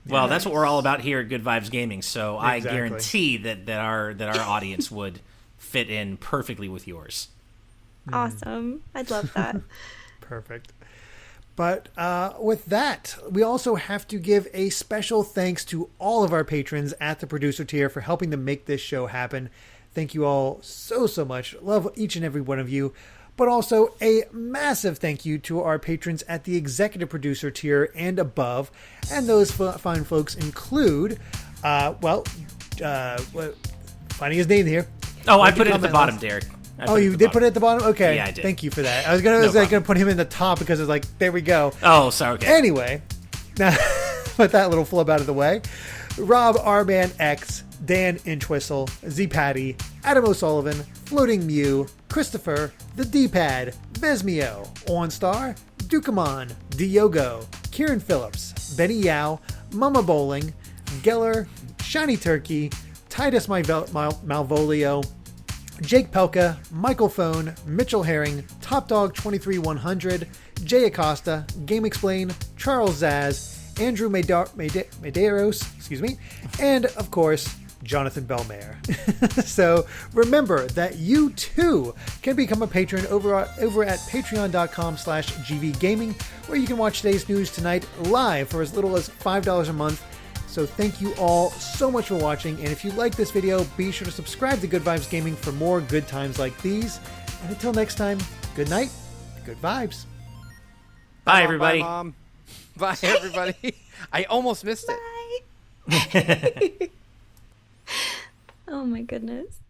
Speaker 4: Well, that's what we're all about here at Good Vibes Gaming. So I guarantee that our audience would fit in perfectly with yours.
Speaker 2: Awesome. I'd love that.
Speaker 1: Perfect. But with that, we also have to give a special thanks to all of our patrons at the producer tier for helping to make this show happen. Thank you all so much. Love each and every one of you. But also a massive thank you to our patrons at the executive producer tier and above. And those fine folks include, finding his name here.
Speaker 4: Oh, I put it at the bottom, Derek.
Speaker 1: Oh, you did put it at the bottom? Okay.
Speaker 4: Yeah, I did.
Speaker 1: Thank you for that. I was gonna put him in the top because it's like, there we go.
Speaker 4: Oh, sorry. Okay.
Speaker 1: Anyway, now with that little flub out of the way, Rob Arman X, Dan Intwistle, Z Patty, Adam O'Sullivan, Floating Mew, Christopher, The D-Pad, Vesmio, OnStar, Dukamon, Diogo, Kieran Phillips, Benny Yao, Mama Bowling, Geller, Shiny Turkey, Titus Malvolio, Jake Pelka, Michael Phone, Mitchell Herring, Top Dog 23100, Jay Acosta, Game Explain, Charles Zaz, Andrew Medeiros, and of course, Jonathan Belmare. So remember that you too can become a patron over at patreon.com/gvgaming, where you can watch today's news tonight live for as little as $5 a month. So thank you all so much for watching, and if you like this video, be sure to subscribe to Good Vibes Gaming for more good times like these. And until next time, good night, good vibes.
Speaker 4: Bye, everybody.
Speaker 3: Bye, Mom. Bye, everybody. I almost missed it.
Speaker 2: Bye. Oh my goodness.